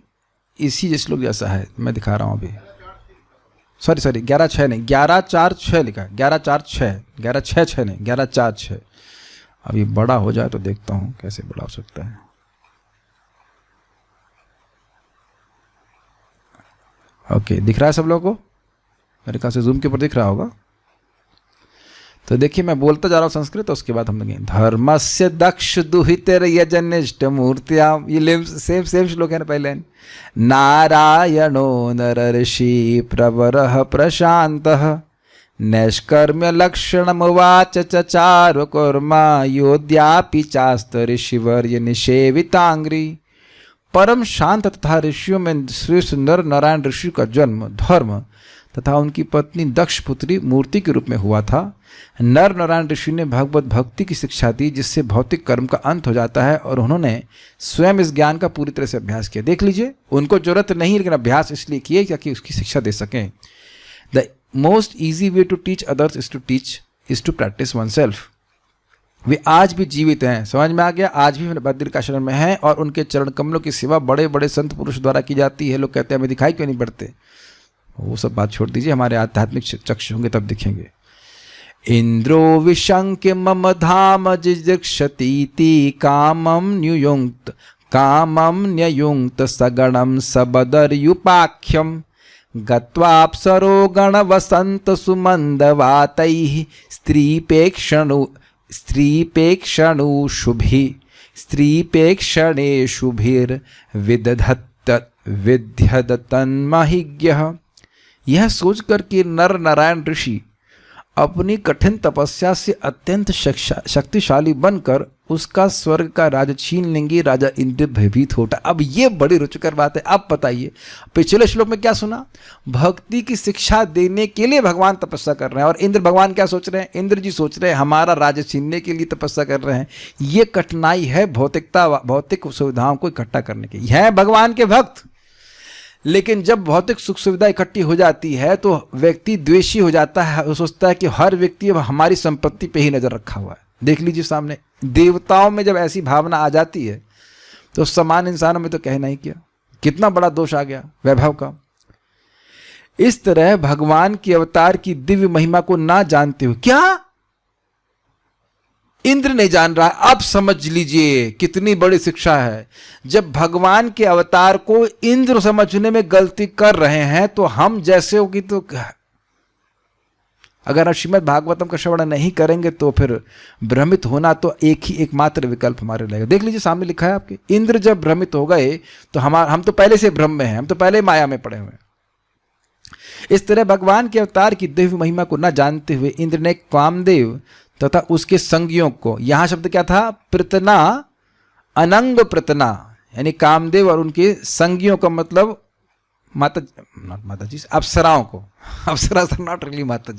Speaker 1: इसी श्लोक जैसा है। मैं दिखा रहा हूं अभी, सॉरी 11, 6 नहीं, 11, 4, 6 लिखा है। 11, 4, 6, 11, 6, 6 नहीं, 11, 4, 6। अब ये बड़ा हो जाए तो देखता हूं कैसे बड़ा हो सकता है। ओके, दिख रहा है सब लोगों को? मेरे ख्याल से जूम के ऊपर दिख रहा होगा। तो देखिए मैं बोलता जा रहा हूँ संस्कृत, उसके बाद हम लोग धर्मस्य दक्ष दुहितर यजनिष्ठ मूर्त्याम, ये सेम श्लोक है ना पहले। नारायणो नर ऋषि प्रवरः प्रशान्तः नैष्कर्म्य लक्षणमुवाच चचार कर्मा योद्यापि चास्त ऋषिवर्य निषेवितांग्री। परम शांत तथा ऋषियों में श्रेष्ठ नर नारायण ऋषि का जन्म धर्म तथा उनकी पत्नी दक्ष पुत्री मूर्ति के रूप में हुआ था। नर नारायण ऋषि ने भगवत भक्ति की शिक्षा दी, जिससे भौतिक कर्म का अंत हो जाता है, और उन्होंने स्वयं इस ज्ञान का पूरी तरह से अभ्यास किया। देख लीजिए, उनको जरूरत नहीं, लेकिन अभ्यास इसलिए किए ताकि उसकी शिक्षा दे सकें। The most easy way to teach others is to practise oneself. वे आज भी जीवित हैं, समझ में आ गया? आज भी बद्रिकाश्रम में हैं और उनके चरण कमलों की सेवा बड़े बड़े संत पुरुष द्वारा की जाती है। लोग कहते हैं हमें दिखाई क्यों नहीं पड़ते? वो सब बात छोड़ दीजिए, हमारे आध्यात्मिक चक्षु होंगे तब दिखेंगे। इंद्रो विशंक्य मम धाम जिजृक्षतीति कामम न्ययुंक्त सगणम सबदर्युपाख्यम गत्वाप्सरो गणवसंत सुमंदवातैः स्त्रीपेक्षणेषुभिर्विद्यदतन्महिज्ञः। यह सोचकर कि नर नारायण ऋषि अपनी कठिन तपस्या से अत्यंत शक्तिशाली बनकर उसका स्वर्ग का राज छीन लेंगे, राजा इंद्र भयभीत होता। अब ये बड़ी रुचिकर बात है। अब बताइए, पिछले श्लोक में क्या सुना? भक्ति की शिक्षा देने के लिए भगवान तपस्या कर रहे हैं, और इंद्र भगवान क्या सोच रहे हैं? इंद्र जी सोच रहे हैं हमारा राज्य छीनने के लिए तपस्या कर रहे हैं। ये कठिनाई है भौतिक सुविधाओं को इकट्ठा करने की। है भगवान के भक्त, लेकिन जब भौतिक सुख सुविधा इकट्ठी हो जाती है तो व्यक्ति द्वेषी हो जाता है। वो सोचता है कि हर व्यक्ति अब हमारी संपत्ति पे ही नजर रखा हुआ है। देख लीजिए सामने, देवताओं में जब ऐसी भावना आ जाती है तो समान इंसानों में तो कहना ही क्या, कितना बड़ा दोष आ गया वैभव का। इस तरह भगवान के अवतार की दिव्य महिमा को ना जानते हुए, क्या इंद्र नहीं जान रहा है? अब समझ लीजिए कितनी बड़ी शिक्षा है। जब भगवान के अवतार को इंद्र समझने में गलती कर रहे हैं तो हम जैसे होगी, तो अगर आप श्रीमद् भागवतम का श्रवण नहीं करेंगे तो फिर भ्रमित होना तो एकमात्र विकल्प हमारे रहेगा। देख लीजिए सामने लिखा है आपके, इंद्र जब भ्रमित हो गए तो हम तो पहले से भ्रम में हैं, हम तो पहले माया में पड़े हुए हैं। इस तरह भगवान के अवतार की दिव्य महिमा को न जानते हुए इंद्र ने कामदेव तथा उसके संगियों को, यहां शब्द क्या था? प्रतना, अनंग प्रतना, यानी कामदेव और उनके संगियों का मतलब माता जी, अप्सराओं को। अप्सरा नॉट रियली माता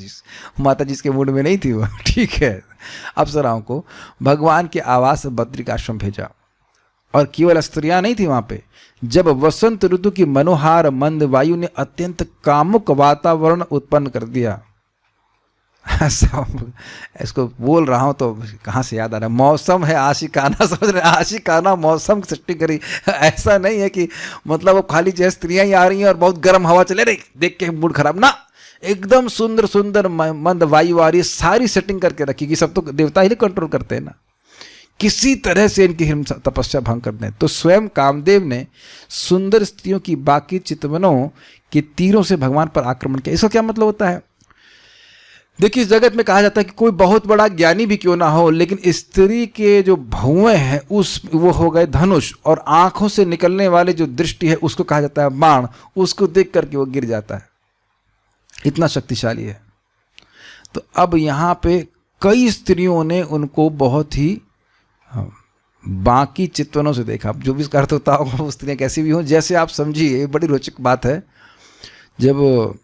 Speaker 1: जी के मूड में नहीं थी वो, ठीक है। अप्सराओं को भगवान के आवास बद्रिक आश्रम भेजा, और केवल स्त्रियां नहीं थी वहां पे। जब वसंत ऋतु की मनोहार मंद वायु ने अत्यंत कामुक वातावरण उत्पन्न कर दिया, इसको बोल रहा हूं तो कहाँ से याद आ रहा है, मौसम है आशिकाना, समझ रहे, आशिकाना मौसम की सृष्टि करी। ऐसा नहीं है कि मतलब वो खाली जो स्त्रियां ही आ रही हैं और बहुत गर्म हवा चले रही देख के मूड खराब, ना, एकदम सुंदर सुंदर मंद वायु आ रही है, सारी सेटिंग करके रखी। सब तो देवता ही कंट्रोल करते हैं ना, किसी तरह से इनकी तपस्या भंग कर दें। तो स्वयं कामदेव ने सुंदर स्त्रियों की बाकी चितवनों के तीरों से भगवान पर आक्रमण किया। इसका क्या मतलब होता है? देखिए, इस जगत में कहा जाता है कि कोई बहुत बड़ा ज्ञानी भी क्यों ना हो, लेकिन स्त्री के जो भौएं हैं वो हो गए धनुष, और आंखों से निकलने वाले जो दृष्टि है उसको कहा जाता है बाण। उसको देख करके वो गिर जाता है, इतना शक्तिशाली है। तो अब यहाँ पे कई स्त्रियों ने उनको बहुत ही बाकी चितवनों से देखा। जो भी इसका अर्थ होता होगा, वो स्त्रियाँ कैसी भी हों, जैसे आप समझिए, बड़ी रोचक बात है। जब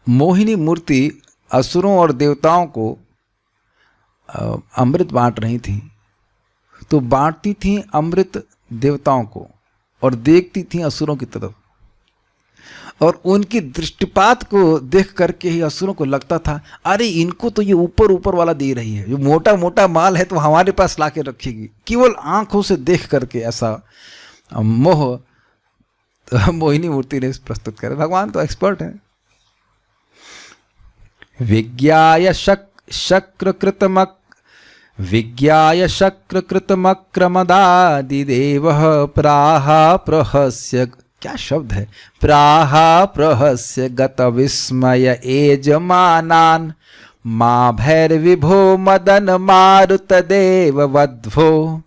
Speaker 1: मोहिनी मूर्ति असुरों और देवताओं को अमृत बांट रही थी, तो बांटती थी अमृत देवताओं को और देखती थी असुरों की तरफ, और उनकी दृष्टिपात को देख करके ही असुरों को लगता था, अरे इनको तो ये ऊपर ऊपर वाला दे रही है, जो मोटा मोटा माल है तो हमारे पास लाके रखेगी। केवल आंखों से देख करके ऐसा मोह मोहिनी मूर्ति ने प्रस्तुत कर। भगवान तो एक्सपर्ट है। विज्ञाय शक्रकृतमक्रमदादिदेवः प्राह प्रहस्य, क्या शब्द है, प्राह प्रहस्य गत विस्मय एजमानान् मा भैर्विभो मदन मारुत देव वध्वो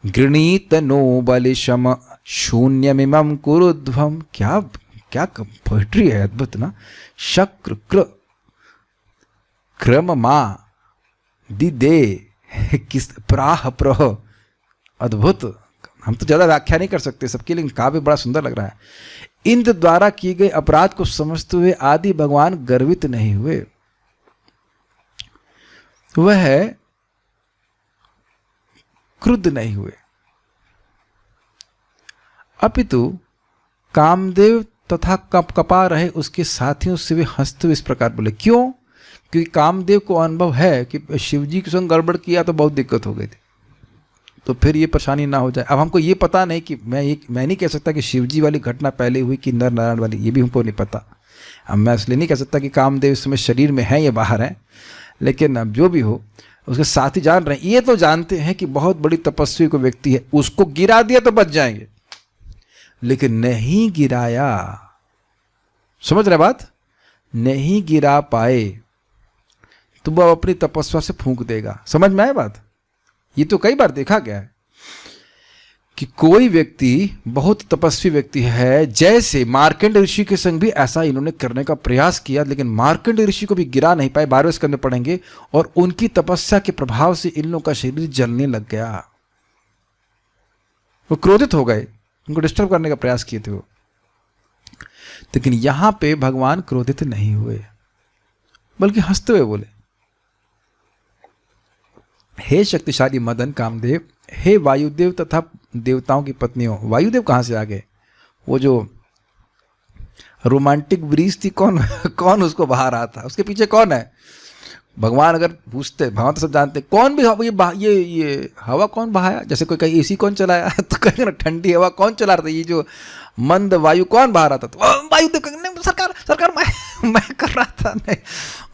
Speaker 1: गृणीत नो बलिशम शून्यमिमं कुरुध्वम्। क्या पोएट्री है, अद्भुत ना। शक्र क्रम मा दिदे किस प्राह प्रह, अद्भुत। हम तो ज्यादा व्याख्या नहीं कर सकते सबकी, लेकिन काव्य बड़ा सुंदर लग रहा है। इंद्र द्वारा किए गए अपराध को समझते हुए आदि भगवान गर्वित नहीं हुए, वह क्रुद्ध नहीं हुए, अपितु कामदेव तथा कपा रहे उसके साथियों से वे हंसते हुए इस प्रकार बोले। क्यों? क्योंकि कामदेव को अनुभव है कि शिवजी के संग गड़बड़ किया तो बहुत दिक्कत हो गई थी, तो फिर ये परेशानी ना हो जाए। अब हमको ये पता नहीं कि मैं नहीं कह सकता कि शिवजी वाली घटना पहले हुई कि नर नारायण वाली, ये भी हमको नहीं पता। अब मैं इसलिए नहीं कह सकता कि कामदेव इस समय शरीर में है या बाहर है, लेकिन अब जो भी हो उसके साथ ही जान रहे हैं, ये तो जानते हैं कि बहुत बड़ी तपस्वी को व्यक्ति है, उसको गिरा दिया तो बच जाएंगे, लेकिन नहीं गिराया, समझ रहे बात, नहीं गिरा पाए तो वह अपनी तपस्या से फूंक देगा। समझ में आए बात? ये तो कई बार देखा गया है कि कोई व्यक्ति बहुत तपस्वी व्यक्ति है, जैसे मार्कंडेय ऋषि के संग भी ऐसा इन्होंने करने का प्रयास किया, लेकिन मार्कंडेय ऋषि को भी गिरा नहीं पाए, 12वें स्कंद में पढ़ेंगे, और उनकी तपस्या के प्रभाव से इन लोगों का शरीर जलने लग गया। वो क्रोधित हो गए, उनको डिस्टर्ब करने का प्रयास किए थे वो, लेकिन यहां पे भगवान क्रोधित नहीं हुए, बल्कि हंसते हुए बोले, हे शक्तिशाली मदन कामदेव, हे वायुदेव तथा देवताओं की पत्नियों। वायुदेव कहाँ से आ गए? वो जो रोमांटिक ब्रीज थी, कौन उसको बहा रहा था, उसके पीछे कौन है? भगवान अगर पूछते, भगवान तो सब जानते, कौन भी ये हवा कौन बहाया? जैसे कोई कहीं एसी कौन चलाया तो कहेंगे ना ठंडी हवा कौन चला रहा था, ये जो मंद वायु कौन बहा रहा था? तो वायुदेव कहेंगे सरकार मैं कर रहा था। नहीं,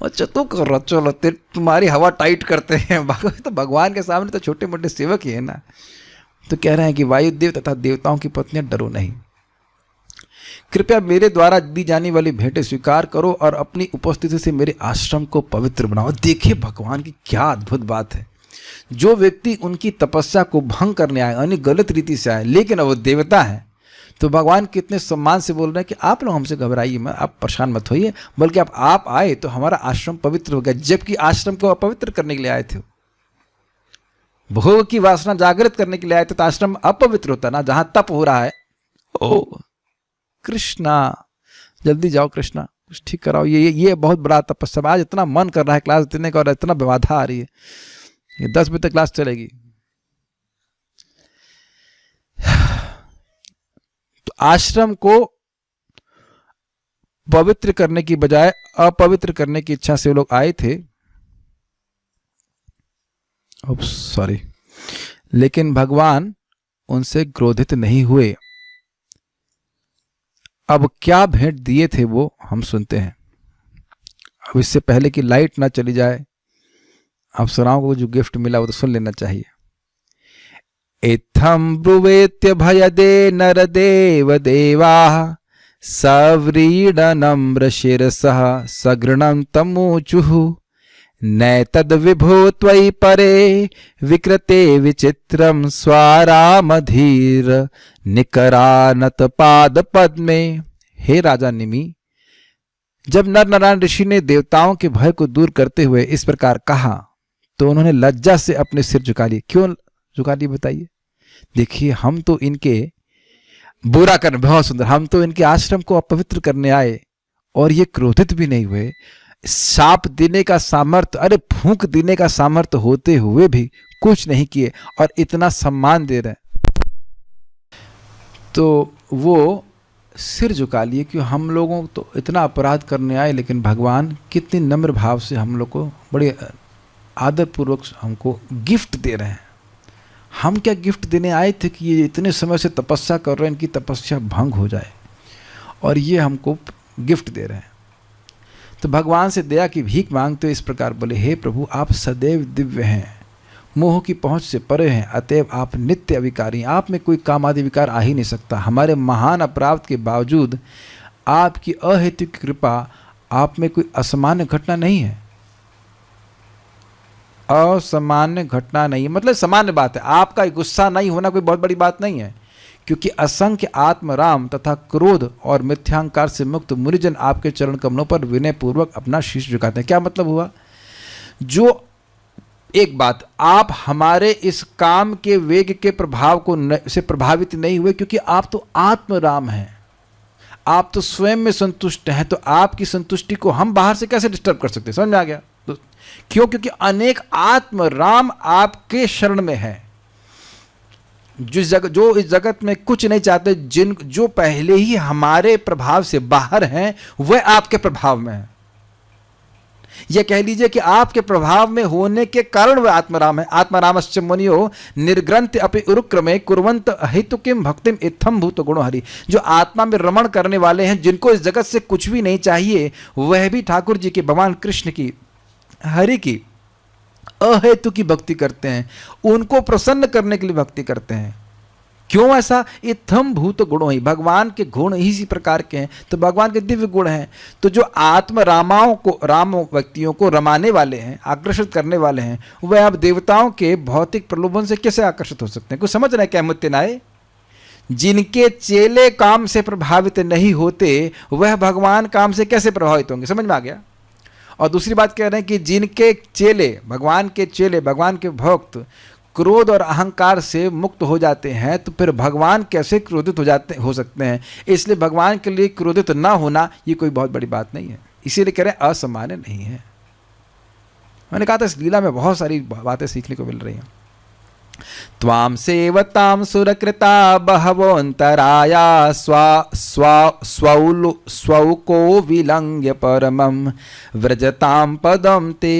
Speaker 1: अच्छा तू कर रहा, चलो तुम्हारी हवा टाइट करते हैं। तो भगवान के सामने तो छोटे मोटे सेवक ही है ना। तो कह रहे हैं कि वायुदेव तथा देवताओं की पत्नियां डरो नहीं, कृपया मेरे द्वारा दी जाने वाली भेंटें स्वीकार करो और अपनी उपस्थिति से मेरे आश्रम को पवित्र बनाओ। देखिए भगवान की क्या अद्भुत बात है। जो व्यक्ति उनकी तपस्या को भंग करने आए, यानी गलत रीति से आए, लेकिन वो देवता है, तो भगवान कितने सम्मान से बोल रहे हैं कि आप लोग हमसे घबराइए मत, आप परेशान मत होइए, बल्कि आप आए तो हमारा आश्रम पवित्र हो गया, जबकि आश्रम को अपवित्र करने के लिए आए थे, भोग की वासना जागृत करने के लिए आए थे, तो आश्रम अपवित्र होता ना, जहां तप हो रहा है। ओ कृष्णा, जल्दी जाओ कृष्णा, कुछ ठीक कराओ, ये बहुत बड़ा तपस्या, आज इतना मन कर रहा है क्लास देने का और इतना बाधा आ रही है, ये 10 बजे तक क्लास चलेगी। तो आश्रम को पवित्र करने की बजाय अपवित्र करने की इच्छा से वो लोग आए थे, सॉरी, लेकिन भगवान उनसे क्रोधित नहीं हुए। अब क्या भेंट दिए थे वो हम सुनते हैं। अब इससे पहले कि लाइट ना चली जाए, अप्सराओं को जो गिफ्ट मिला वो तो सुन लेना चाहिए। इत्थं ब्रुवेत्य भयदे नरदेव देवाः सव्रीडनं शिरसः सगृणं तमूचुः नैतद् विभो त्वयि परे विकृते विचित्रं स्वारामधीर निकरानत पाद पद्मे। हे राजा निमि, जब नर नारायण ऋषि ने देवताओं के भय को दूर करते हुए इस प्रकार कहा, तो उन्होंने लज्जा से अपने सिर झुका लिए। क्यों झुका लिए बताइए? देखिए, हम तो इनके बुरा करने, बहुत सुंदर, हम तो इनके आश्रम को अपवित्र करने आए और ये क्रोधित भी नहीं हुए। शाप देने का सामर्थ्य, अरे फूंक देने का सामर्थ्य होते हुए भी कुछ नहीं किए और इतना सम्मान दे रहे हैं। तो वो सिर झुका लिए कि हम लोगों तो इतना अपराध करने आए, लेकिन भगवान कितनी नम्र भाव से हम लोग को बड़े आदरपूर्वक हमको गिफ्ट दे रहे हैं। हम क्या गिफ्ट देने आए थे कि ये इतने समय से तपस्या कर रहे हैं, इनकी तपस्या भंग हो जाए, और ये हमको गिफ्ट दे रहे हैं। तो भगवान से दया की भीख मांगते इस प्रकार बोले, हे प्रभु, आप सदैव दिव्य हैं, मोह की पहुंच से परे हैं, अतएव आप नित्य अविकारी हैं, आप में कोई कामादि विकार आ ही नहीं सकता। हमारे महान अपराध के बावजूद आपकी अहेतुक कृपा, आप में कोई असामान्य घटना नहीं है। असामान्य घटना नहीं है मतलब सामान्य बात है। आपका गुस्सा नहीं होना कोई बहुत बड़ी बात नहीं है, क्योंकि असंख्य आत्मराम तथा क्रोध और मिथ्यांकार से मुक्त मुनिजन आपके चरण कमलों पर विनय पूर्वक अपना शीश झुकाते हैं। क्या मतलब हुआ? जो एक बात, आप हमारे इस काम के वेग के प्रभाव को से प्रभावित नहीं हुए, क्योंकि आप तो आत्मराम हैं, आप तो स्वयं में संतुष्ट हैं। तो आपकी संतुष्टि को हम बाहर से कैसे डिस्टर्ब कर सकते हैं? समझ में आ गया? तो क्यों? क्योंकि अनेक आत्मराम आपके शरण में है, जो इस जगत में कुछ नहीं चाहते, जो पहले ही हमारे प्रभाव से बाहर हैं, वह आपके प्रभाव में है। यह कह लीजिए कि आपके प्रभाव में होने के कारण वह आत्मराम है। आत्मरामश्च मुनियो निर्ग्रंथ अपि उरुक्रमे कुर्वंत हितु किम भक्तिम इत्थम भूत गुणो हरि। जो आत्मा में रमण करने वाले हैं, जिनको इस जगत से कुछ भी नहीं चाहिए, वह भी ठाकुर जी की, भगवान कृष्ण की, हरि की अहेतु की भक्ति करते हैं, उनको प्रसन्न करने के लिए भक्ति करते हैं। क्यों ऐसा? इत्थम भूत गुणों ही, भगवान के गुण ही इसी प्रकार के हैं, तो भगवान के दिव्य गुण हैं। तो जो आत्म रामाओं को, राम व्यक्तियों को रमाने वाले हैं, आकर्षित करने वाले हैं, वह अब देवताओं के भौतिक प्रलोभन से कैसे आकर्षित हो सकते हैं? कुछ समझ रहे हैं क्या मुत्तेनाए? जिनके चेले काम से प्रभावित नहीं होते, वह भगवान काम से कैसे प्रभावित होंगे? समझ में आ गया? और दूसरी बात कह रहे हैं कि जिनके चेले, भगवान के चेले, भगवान के भक्त क्रोध और अहंकार से मुक्त हो जाते हैं, तो फिर भगवान कैसे क्रोधित हो सकते हैं? इसलिए भगवान के लिए क्रोधित ना होना ये कोई बहुत बड़ी बात नहीं है, इसीलिए कह रहे हैं असामान्य नहीं है। मैंने कहा था इस लीला में बहुत सारी बातें सीखने को मिल रही हैं। त्वां सेवतां सुरकृता बहवोऽन्तराया स्वौको विलङ्घ्य परमं व्रजतां पदं ते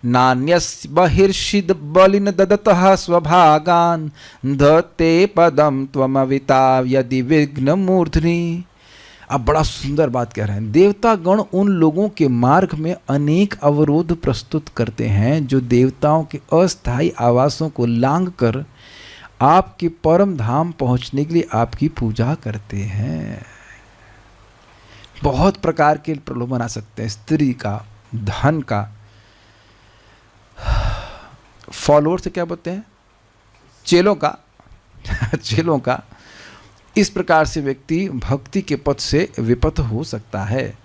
Speaker 1: नान्यस्य बहिर्षिद् बलिन ददतः स्वभागान् धत्ते पदं त्वमविता यदि विघ्नमूर्ध्नि। अब बड़ा सुंदर बात कह रहे हैं, देवता गण उन लोगों के मार्ग में अनेक अवरोध प्रस्तुत करते हैं जो देवताओं के अस्थायी आवासों को लांघ कर आपके परम धाम पहुंचने के लिए आपकी पूजा करते हैं। बहुत प्रकार के प्रलोभन आ सकते हैं, स्त्री का, धन का, फॉलोअर से क्या बोलते हैं, चेलों का चेलों का। इस प्रकार से व्यक्ति भक्ति के पथ से विपथ हो सकता है।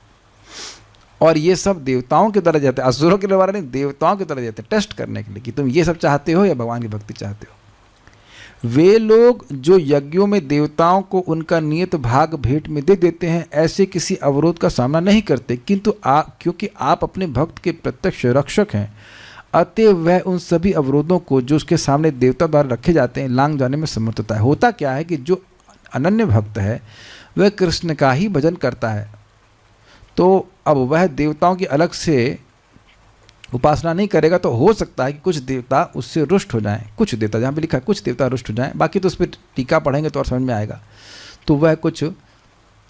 Speaker 1: और ये सब देवताओं के द्वारा जाते हैं, असुरों के द्वारा नहीं, देवताओं के द्वारा जाते हैं टेस्ट करने के लिए कि तुम ये सब चाहते हो या भगवान की भक्ति चाहते हो। वे लोग जो यज्ञों में देवताओं को उनका नियत भाग भेंट में दे देते हैं, ऐसे किसी अवरोध का सामना नहीं करते, किंतु क्योंकि आप अपने भक्त के प्रत्यक्ष रक्षक हैं, अतः वह उन सभी अवरोधों को जो उसके सामने देवता द्वारा रखे जाते हैं लांघ जाने में समर्थ होता है। होता क्या है कि जो अनन्य भक्त है वह कृष्ण का ही भजन करता है, तो अब वह देवताओं की अलग से उपासना नहीं करेगा, तो हो सकता है कि कुछ देवता उससे रुष्ट हो जाएं। कुछ देवता, जहाँ पे लिखा है कुछ देवता रुष्ट हो जाएं, बाकी तो उस पर टीका पढ़ेंगे तो और समझ में आएगा, तो वह कुछ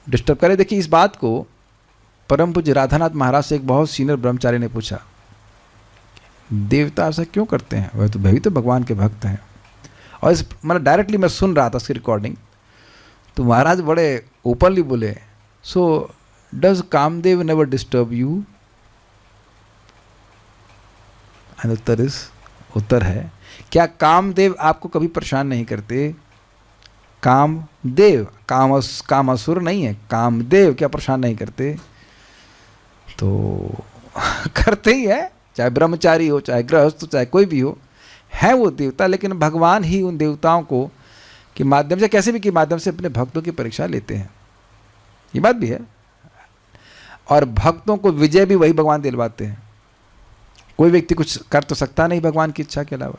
Speaker 1: डिस्टर्ब करे। देखिए इस बात को परम पूज्य राधानाथ महाराज से एक बहुत सीनियर ब्रह्मचारी ने पूछा, देवता ऐसा क्यों करते हैं? वह तो भी तो भगवान के भक्त हैं। और इस मतलब डायरेक्टली मैं सुन रहा था उसकी रिकॉर्डिंग, तो महाराज बड़े ओपनली बोले, so does Kamdev never disturb you? And उत्तर है, क्या कामदेव आपको कभी परेशान नहीं करते? कामदेव, कामासुर नहीं है, कामदेव क्या परेशान नहीं करते? तो करते ही है, चाहे ब्रह्मचारी हो, चाहे गृहस्थ हो, चाहे कोई भी हो, है वो देवता। लेकिन भगवान ही उन देवताओं को के माध्यम से, कैसे भी के माध्यम से अपने भक्तों की परीक्षा लेते हैं, ये बात भी है। और भक्तों को विजय भी वही भगवान दिलवाते हैं। कोई व्यक्ति कुछ कर तो सकता नहीं भगवान की इच्छा के अलावा।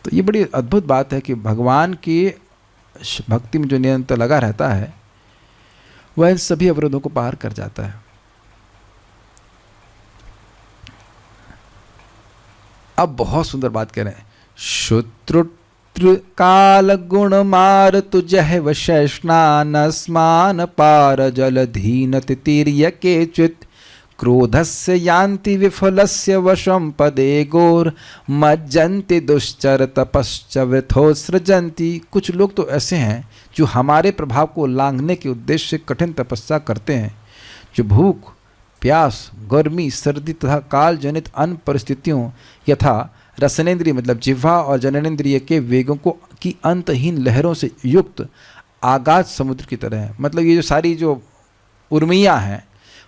Speaker 1: तो ये बड़ी अद्भुत बात है कि भगवान की भक्ति में जो निरंतर लगा रहता है वह इन सभी अवरोधों को पार कर जाता है। अब बहुत सुंदर बात कह रहे हैं, शुत्रुत्र काल गुण मार तुझह वशेषणान स्मान पार जलधीन तितीर्य केचित क्रोधस्य यान्ति विफलस्य वशं पदे गोर मज्जन्ति दुश्चर तपश्च वृथो सृजन्ति। कुछ लोग तो ऐसे हैं जो हमारे प्रभाव को लांघने के उद्देश्य से कठिन तपस्या करते हैं, जो भूख, प्यास, गर्मी, सर्दी तथा काल जनित अन्य परिस्थितियों यथा रसनेन्द्रिय मतलब जिह्वा और जननेन्द्रिय के वेगों को की अंतहीन लहरों से युक्त आगाध समुद्र की तरह है। मतलब ये जो सारी जो उर्मियाँ हैं,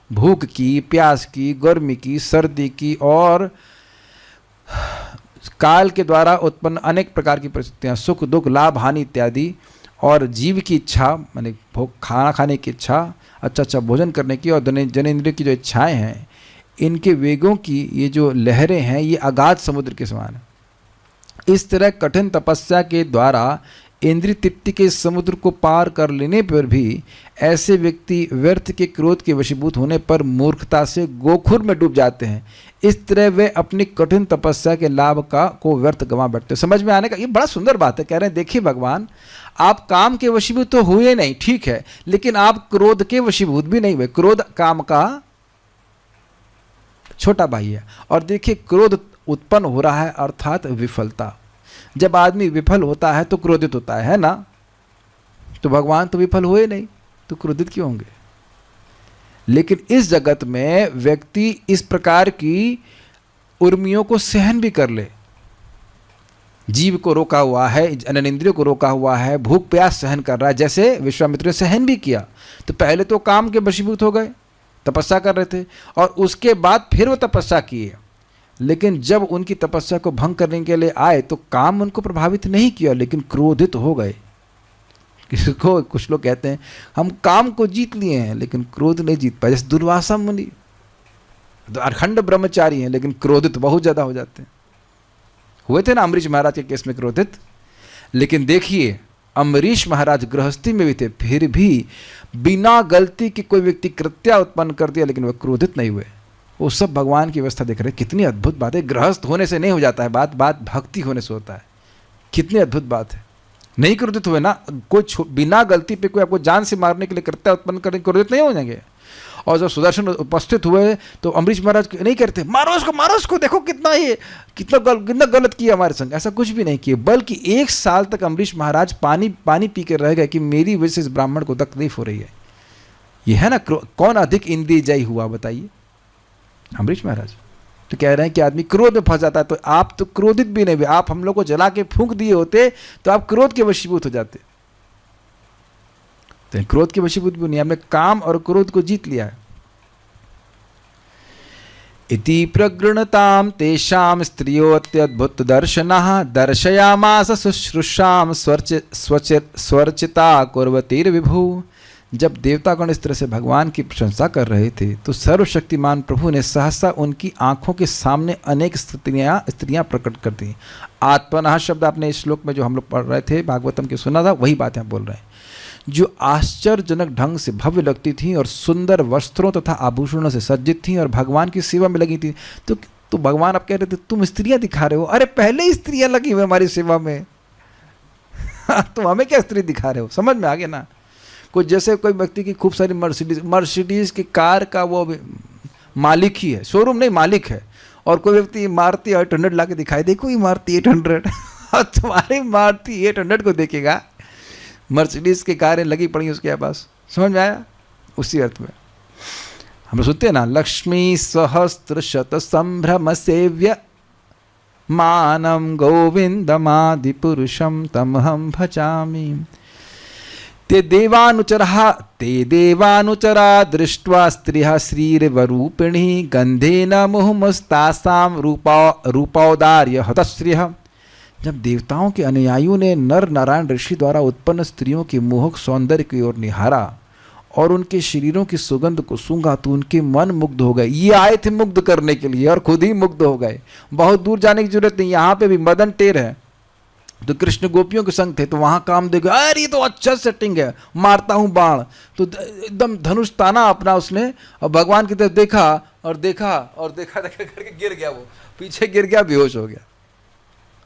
Speaker 1: भूख की, प्यास की, गर्मी की, सर्दी की और काल के द्वारा उत्पन्न अनेक प्रकार की परिस्थितियाँ, सुख दुख, लाभ हानि इत्यादि, और जीव की इच्छा माने खाना खाने की इच्छा, अच्छा भोजन करने की, और जनेंद्रिय की जो इच्छाएं हैं, इनके वेगों की ये जो लहरें हैं ये अगाध समुद्र के समान है। इस तरह कठिन तपस्या के द्वारा इंद्रिय तृप्ति के समुद्र को पार कर लेने पर भी ऐसे व्यक्ति व्यर्थ के क्रोध के वशीभूत होने पर मूर्खता से गोखुर में डूब जाते हैं। इस तरह वे अपनी कठिन तपस्या के लाभ को व्यर्थ गंवा बैठते हैं। समझ में आने का ये बड़ा सुंदर बात है। कह रहे हैं देखिए भगवान, आप काम के वशीभूत तो हुए नहीं, ठीक है, लेकिन आप क्रोध के वशीभूत भी नहीं हुए। क्रोध काम का छोटा भाई है। और देखिए क्रोध उत्पन्न हो रहा है अर्थात विफलता। जब आदमी विफल होता है तो क्रोधित होता है ना? तो भगवान तो विफल हुए नहीं, तो क्रोधित क्यों होंगे? लेकिन इस जगत में व्यक्ति इस प्रकार की उर्मियों को सहन भी कर ले। जीव को रोका हुआ है, अनिंद्रियों को रोका हुआ है, भूख प्यास सहन कर रहा है, जैसे विश्वामित्र ने सहन भी किया। तो पहले तो काम के वशीभूत हो गए, तपस्या कर रहे थे, और उसके बाद फिर वो तपस्या किए। लेकिन जब उनकी तपस्या को भंग करने के लिए आए तो काम उनको प्रभावित नहीं किया, लेकिन क्रोधित हो गए। किसको कुछ लोग कहते हैं हम काम को जीत लिए हैं लेकिन क्रोध नहीं जीत पाए। जैसे दुर्वासा मुनि तो अखंड ब्रह्मचारी हैं लेकिन क्रोधित बहुत ज़्यादा हो जाते हैं। हुए थे ना अम्बरीश महाराज के केस में क्रोधित। लेकिन देखिए अम्बरीश महाराज गृहस्थी में भी थे, फिर भी बिना गलती के कोई व्यक्ति कृत्या उत्पन्न कर दिया लेकिन वह क्रोधित नहीं हुए। वो सब भगवान की व्यवस्था देख रहे हैं। कितनी अद्भुत बात है। गृहस्थ होने से नहीं हो जाता है बात भक्ति होने से होता है। कितनी अद्भुत बात है। नहीं क्रोधित हुए ना, कोई बिना गलती पे कोई आपको जान से मारने के लिए कृत्या उत्पन्न करने क्रोधित नहीं हो जाएंगे। और जब सुदर्शन उपस्थित हुए तो अम्बरीश महाराज नहीं करते मारो उसको, देखो कितना गलत किया हमारे संग। ऐसा कुछ भी नहीं किया, बल्कि 1 साल तक अम्बरीश महाराज पानी पी के रह गए कि मेरी वजह से इस ब्राह्मण को तकलीफ हो रही है। ये है ना, कौन अधिक इंद्रियजयी हुआ बताइए? अम्बरीश महाराज। तो कह रहे हैं कि आदमी क्रोध में फंस जाता है। तो आप तो क्रोधित भी नहीं हुए। आप हम लोग को जला के फूंक दिए होते तो आप क्रोध के वशीभूत हो जाते। तो क्रोध के वशीभूत भी नहीं, हमने काम और क्रोध को जीत लिया है। इति प्रगृणताम तेषाम स्त्रियोऽत्यद्भुत दर्शनः दर्शयामास शुश्रूषाम स्वर्चिता कुर्वतीर्विभु। जब देवतागण इस तरह से भगवान की प्रशंसा कर रहे थे तो सर्वशक्तिमान प्रभु ने सहसा उनकी आंखों के सामने अनेक स्त्रियां प्रकट कर दी। आत्मनः शब्द आपने इस श्लोक में जो हम लोग पढ़ रहे थे भागवतम के सुना था, वही बात हम बोल रहे हैं। जो आश्चर्यजनक ढंग से भव्य लगती थी और सुंदर वस्त्रों तथा आभूषणों से सज्जित थी और भगवान की सेवा में लगी थी। तो भगवान आप कह रहे थे तुम स्त्रियां दिखा रहे हो। अरे पहले ही स्त्रियां लगी हुई हमारी सेवा में तुम हमें क्या स्त्री दिखा रहे हो? समझ में आ गया ना? कुछ जैसे कोई व्यक्ति की खूब सारी मर्सिडीज की कार का वो मालिक ही है, शोरूम नहीं मालिक है, और कोई व्यक्ति मारुति 800 ला के दिखाई, देखो ये मारुति 800 और तुम्हारी मारुति 800 को देखेगा, मर्सिडीज की कारें लगी पड़ी उसके पास। समझ में आया? उसी अर्थ में हम सुनते हैं ना, लक्ष्मी सहस्त्र शत संभ्रम सेव्य मानम गोविंदमादि पुरुषम तमहम भजामि। ते देवानुचरा दृष्ट्वा स्त्रियः श्रीर्वरूपिणी गंधेन मुहुमस्तासां रूपौदार्य हतश्रियः। जब देवताओं के अनुयायियों ने नर नारायण ऋषि द्वारा उत्पन्न स्त्रियों के मोहक सौंदर्य की ओर निहारा और उनके शरीरों की सुगंध को सूंघा तो उनके मन मुग्ध हो गए। ये आए थे मुग्ध करने के लिए और खुद ही मुग्ध हो गए। बहुत दूर जाने की जरूरत नहीं, यहाँ पे भी मदन टेर है। तो कृष्ण गोपियों के संग थे तो वहां काम देगा, अरे ये तो अच्छा सेटिंग है, मारता हूं बाण। तो एकदम धनुष ताना अपना उसने और भगवान की तरफ देखा करके गिर गया, वो पीछे गिर गया, बेहोश हो गया।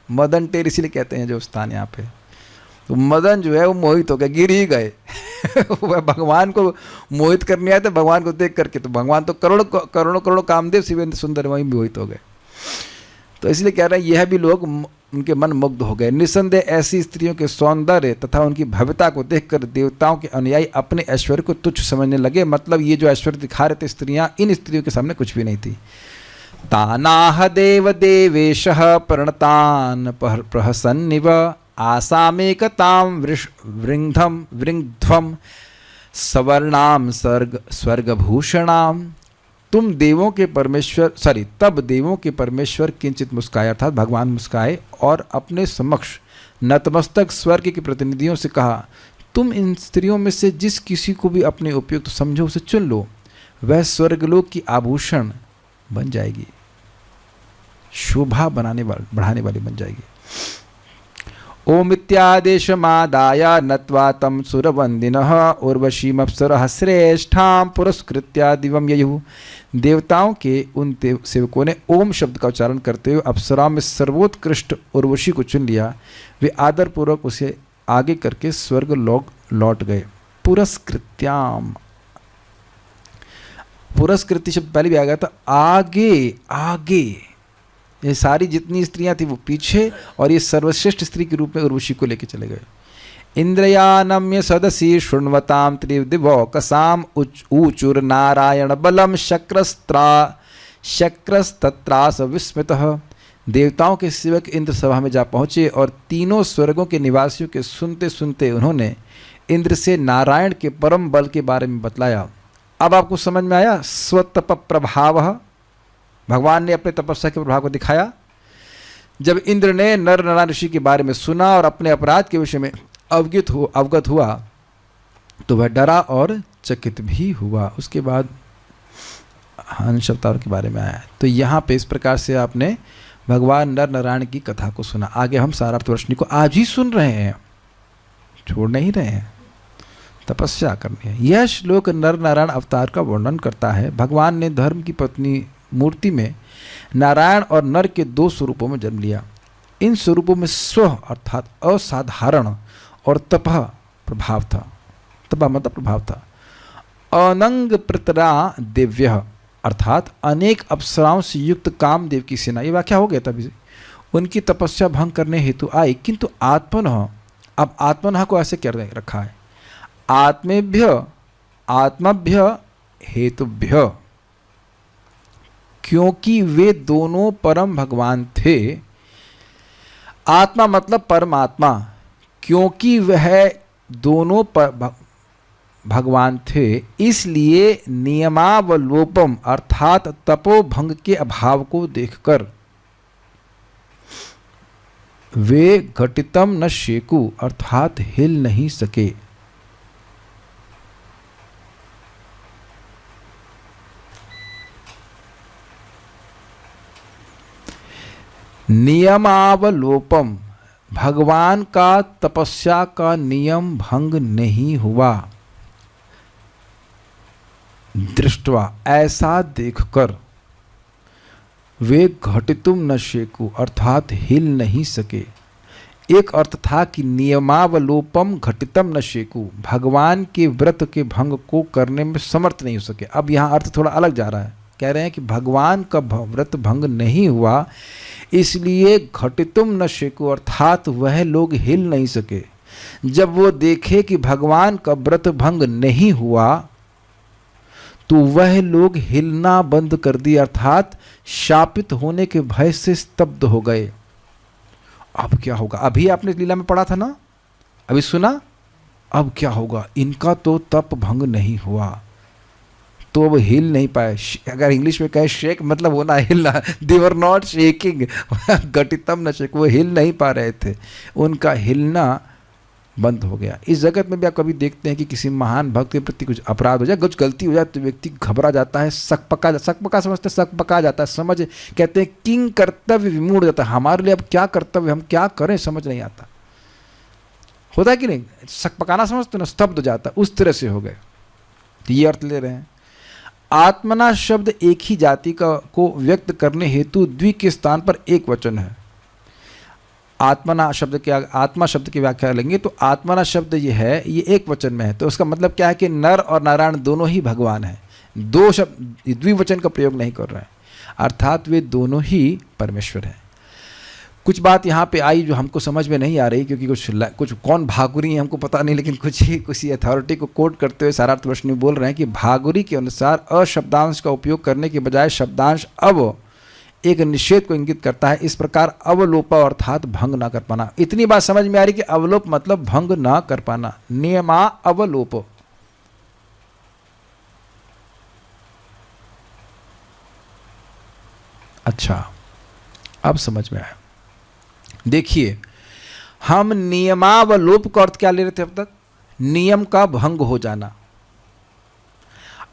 Speaker 1: मदन टेर इसीलिए कहते हैं जो स्थान यहाँ पे। तो मदन जो है वो मोहित हो गया, गिर ही गए वह भगवान को मोहित करने आए थे, भगवान को देख करके। तो भगवान तो करोड़ों कामदेव शिवेंद्र सुंदर वहीं मोहित हो गए। तो इसलिए कह रहे हैं यह भी लोग उनके मन मुग्ध हो गए। निसंदेह ऐसी स्त्रियों के सौंदर्य तथा उनकी भव्यता को देखकर देवताओं के अनुयायी अपने ऐश्वर्य को तुच्छ समझने लगे। मतलब ये जो ऐश्वर्य दिखा रहे थे स्त्रियां, इन स्त्रियों के सामने कुछ भी नहीं थी। तानाह देव देवेशः प्रणतान प्रहसन्निव आसामेकतां वृंध्वम सवर्णाम स्वर्गभूषणाम। तब देवों के परमेश्वर किंचित मुस्काए, अर्थात भगवान मुस्काए और अपने समक्ष नतमस्तक स्वर्ग के प्रतिनिधियों से कहा, तुम इन स्त्रियों में से जिस किसी को भी अपने उपयुक्त समझो उसे चुन लो, वह स्वर्गलोक की आभूषण बन जाएगी, शोभा बढ़ाने वाली बन जाएगी। ओमित्यादेशमादाय नत्वा तं सुरवन्दिनः उर्वशीमप्सरः श्रेष्ठां पुरस्कृत्य दिवं ययुः। देवताओं के उन सेवकों ने ओम शब्द का उच्चारण करते हुए अप्सराओं में सर्वोत्कृष्ट उर्वशी को चुन लिया। वे आदरपूर्वक उसे आगे करके स्वर्ग लोक लौट गए। पुरस्कृत्याम, पुरस्कृति शब्द पहले भी आ गया था, आगे आगे। ये सारी जितनी स्त्रियां थी वो पीछे, और ये सर्वश्रेष्ठ स्त्री के रूप में उर्वशी को लेके चले गए। इंद्रयानम्य सदसी शृण्वताम त्रिदिवौकसाम ऊचुर नारायण बलम शक्रस्तत्रास विस्मितः। देवताओं के सेवक इंद्र सभा में जा पहुँचे और तीनों स्वर्गों के निवासियों के सुनते सुनते उन्होंने इंद्र से नारायण के परम बल के बारे में बतलाया। अब आपको समझ में आया स्वतप प्रभाव, भगवान ने अपने तपस्या के प्रभाव को दिखाया। जब इंद्र ने नर नारायण ऋषि के बारे में सुना और अपने अपराध के विषय में अवगत हुआ तो वह डरा और चकित भी हुआ। उसके बाद हंस अवतार के बारे में आया। तो यहाँ पे इस प्रकार से आपने भगवान नर नारायण की कथा को सुना। आगे हम सारार्थ रोशनी को आज ही सुन रहे हैं, छोड़ नहीं रहे हैं, तपस्या करनी है। यह श्लोक नर नारायण अवतार का वर्णन करता है। भगवान ने धर्म की पत्नी मूर्ति में नारायण और नर के दो स्वरूपों में जन्म लिया। इन स्वरूपों में स्व अर्थात असाधारण और तपः प्रभाव था। तपः मतलब प्रभाव था। अनंग प्रतरा दिव्य अर्थात अनेक अप्सराओं से युक्त कामदेव की सेना, ये व्याख्या हो गया था अभी, उनकी तपस्या भंग करने हेतु आई। किंतु आत्मनः, अब आत्मनः को ऐसे क्या रखा है, आत्मभ्य हेतुभ्य, क्योंकि वे दोनों परम भगवान थे। आत्मा मतलब परमात्मा, क्योंकि वह दोनों भगवान थे इसलिए नियमावलोपम अर्थात तपोभंग के अभाव को देखकर वे घटितम न शेकु अर्थात हिल नहीं सके। नियमावलोपम, भगवान का तपस्या का नियम भंग नहीं हुआ। दृष्टवा, ऐसा देखकर, वे घटितुम न शेकु अर्थात हिल नहीं सके। एक अर्थ था कि नियमावलोपम घटितम न शेकु, भगवान के व्रत के भंग को करने में समर्थ नहीं हो सके। अब यहाँ अर्थ थोड़ा अलग जा रहा है, कह रहे हैं कि भगवान का व्रत भंग नहीं हुआ इसलिए घटितुम न शेकु अर्थात वह लोग हिल नहीं सके। जब वो देखे कि भगवान का व्रत भंग नहीं हुआ तो वह लोग हिलना बंद कर दिए अर्थात शापित होने के भय से स्तब्ध हो गए। अब क्या होगा, अभी आपने लीला में पढ़ा था ना, अभी सुना, अब क्या होगा, इनका तो तप भंग नहीं हुआ तो अब हिल नहीं पाए। अगर इंग्लिश में कहे शेक मतलब होना हिलना, दे वर नॉट शेकिंग घटितम न शेक, वो हिल नहीं पा रहे थे, उनका हिलना बंद हो गया। इस जगत में भी आप कभी देखते हैं कि किसी महान भक्त के प्रति कुछ अपराध हो जाए, कुछ गलती हो जाए तो व्यक्ति घबरा जाता है, सकपका समझते, सकपका जाता है, समझ कहते हैं किंग कर्तव्य विमूढ़ जाता है। हमारे लिए अब क्या कर्तव्य, हम क्या करें समझ नहीं आता, होता है कि नहीं, सकपकाना समझते ना, स्तब्ध हो जाता है, उस तरह से हो गए। तो ये अर्थ ले रहे हैं। आत्मना शब्द एक ही जाति को व्यक्त करने हेतु द्वि के स्थान पर एक वचन है। आत्मना शब्द के आत्मा शब्द की व्याख्या लेंगे तो आत्मना शब्द ये है, ये एक वचन में है, तो उसका मतलब क्या है कि नर और नारायण दोनों ही भगवान हैं। दो शब्द द्विवचन का प्रयोग नहीं कर रहे हैं, अर्थात वे दोनों ही परमेश्वर हैं। कुछ बात यहाँ पे आई जो हमको समझ में नहीं आ रही, क्योंकि कुछ कौन भागुरी है हमको पता नहीं, लेकिन कुछ अथॉरिटी को कोट करते हुए सारार्थ रोशनी बोल रहे हैं कि भागुरी के अनुसार अशब्दांश का उपयोग करने के बजाय शब्दांश अव एक निषेध को इंगित करता है। इस प्रकार अवलोप अर्थात भंग ना कर पाना। इतनी बात समझ में आ रही कि अवलोप मतलब भंग ना कर पाना, नियमा अवलोप। अच्छा, अब समझ में आया। देखिए, हम नियमावलोप का अर्थ क्या ले रहे थे अब तक, नियम का भंग हो जाना।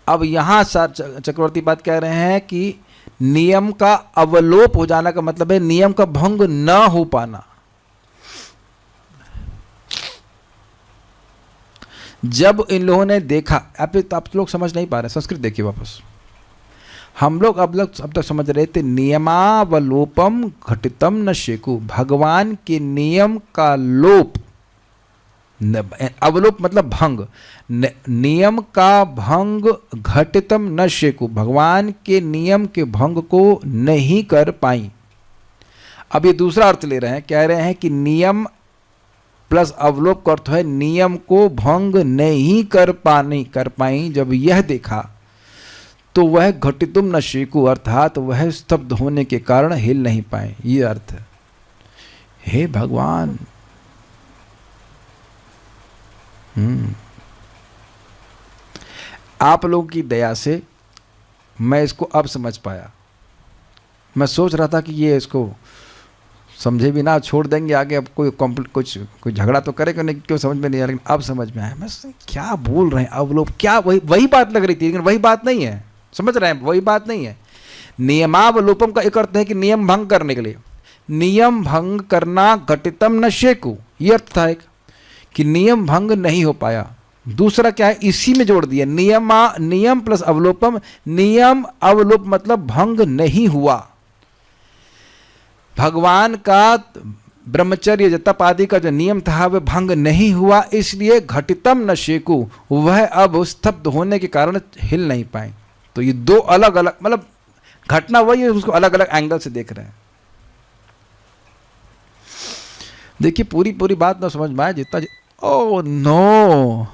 Speaker 1: अब यहां चक्रवर्ती बात कह रहे हैं कि नियम का अवलोप हो जाना का मतलब है नियम का भंग न हो पाना। जब इन लोगों ने देखा, आप लोग समझ नहीं पा रहे, संस्कृत देखिए वापस। हम लोग अब तक समझ रहे थे नियमावलोपम घटितम न शेकु, भगवान के नियम का लोप, अवलोप मतलब भंग, नियम का भंग घटितम न शेकु, भगवान के नियम के भंग को नहीं कर पाई। अब ये दूसरा अर्थ ले रहे हैं, कह रहे हैं कि नियम प्लस अवलोप का अर्थ है नियम को भंग नहीं कर पाई। जब यह देखा तो वह घटितुम न शेकु, अर्थात वह स्तब्ध होने के कारण हिल नहीं पाए, ये अर्थ है। हे भगवान, आप लोगों की दया से मैं इसको अब समझ पाया। मैं सोच रहा था कि ये इसको समझे भी ना, छोड़ देंगे आगे, अब कोई झगड़ा तो करेगा नहीं, क्यों समझ में नहीं आया, लेकिन अब समझ में आया। मैं क्या बोल रहे हैं अवलोप, क्या वही बात लग रही थी, लेकिन वही बात नहीं है, समझ रहे हैं, वही बात नहीं है। नियमावलोपम का एक अर्थ है कि नियम भंग करने के लिए, नियम भंग करना घटितम न शेकु, ये अर्थ था एक, कि नियम भंग नहीं हो पाया। दूसरा क्या है, इसी में जोड़ दिया नियम प्लस अवलोपम, नियम अवलोप मतलब भंग नहीं हुआ, भगवान का ब्रह्मचर्य तप आदि का जो नियम था वह भंग नहीं हुआ, इसलिए घटितम न शेकु, वह अब स्तब्ध होने के कारण हिल नहीं पाए। तो ये दो अलग अलग, मतलब घटना वही है, उसको अलग अलग एंगल से देख रहे हैं। देखिए पूरी बात ना समझ में आए जितना, ओ नो,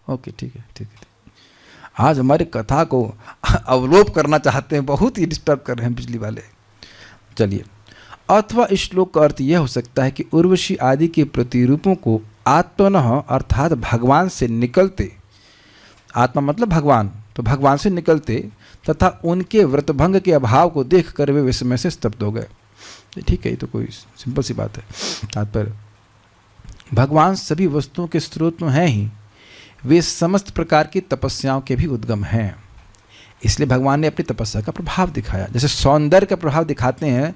Speaker 1: ओके ठीक है। आज हमारी कथा को अवलोप करना चाहते हैं, बहुत ही डिस्टर्ब कर रहे हैं बिजली वाले। चलिए, अथवा इस श्लोक का अर्थ यह हो सकता है कि उर्वशी आदि के प्रतिरूपों को आत्मनः अर्थात भगवान से निकलते, आत्मा मतलब भगवान, तो भगवान से निकलते तथा उनके व्रतभंग के अभाव को देखकर वे विस्मय से स्तब्ध हो गए। ठीक है, ये तो कोई सिंपल सी बात है। तात्पर्य, भगवान सभी वस्तुओं के स्रोत में हैं ही, वे समस्त प्रकार की तपस्याओं के भी उद्गम हैं, इसलिए भगवान ने अपनी तपस्या का प्रभाव दिखाया। जैसे सौंदर्य का प्रभाव दिखाते हैं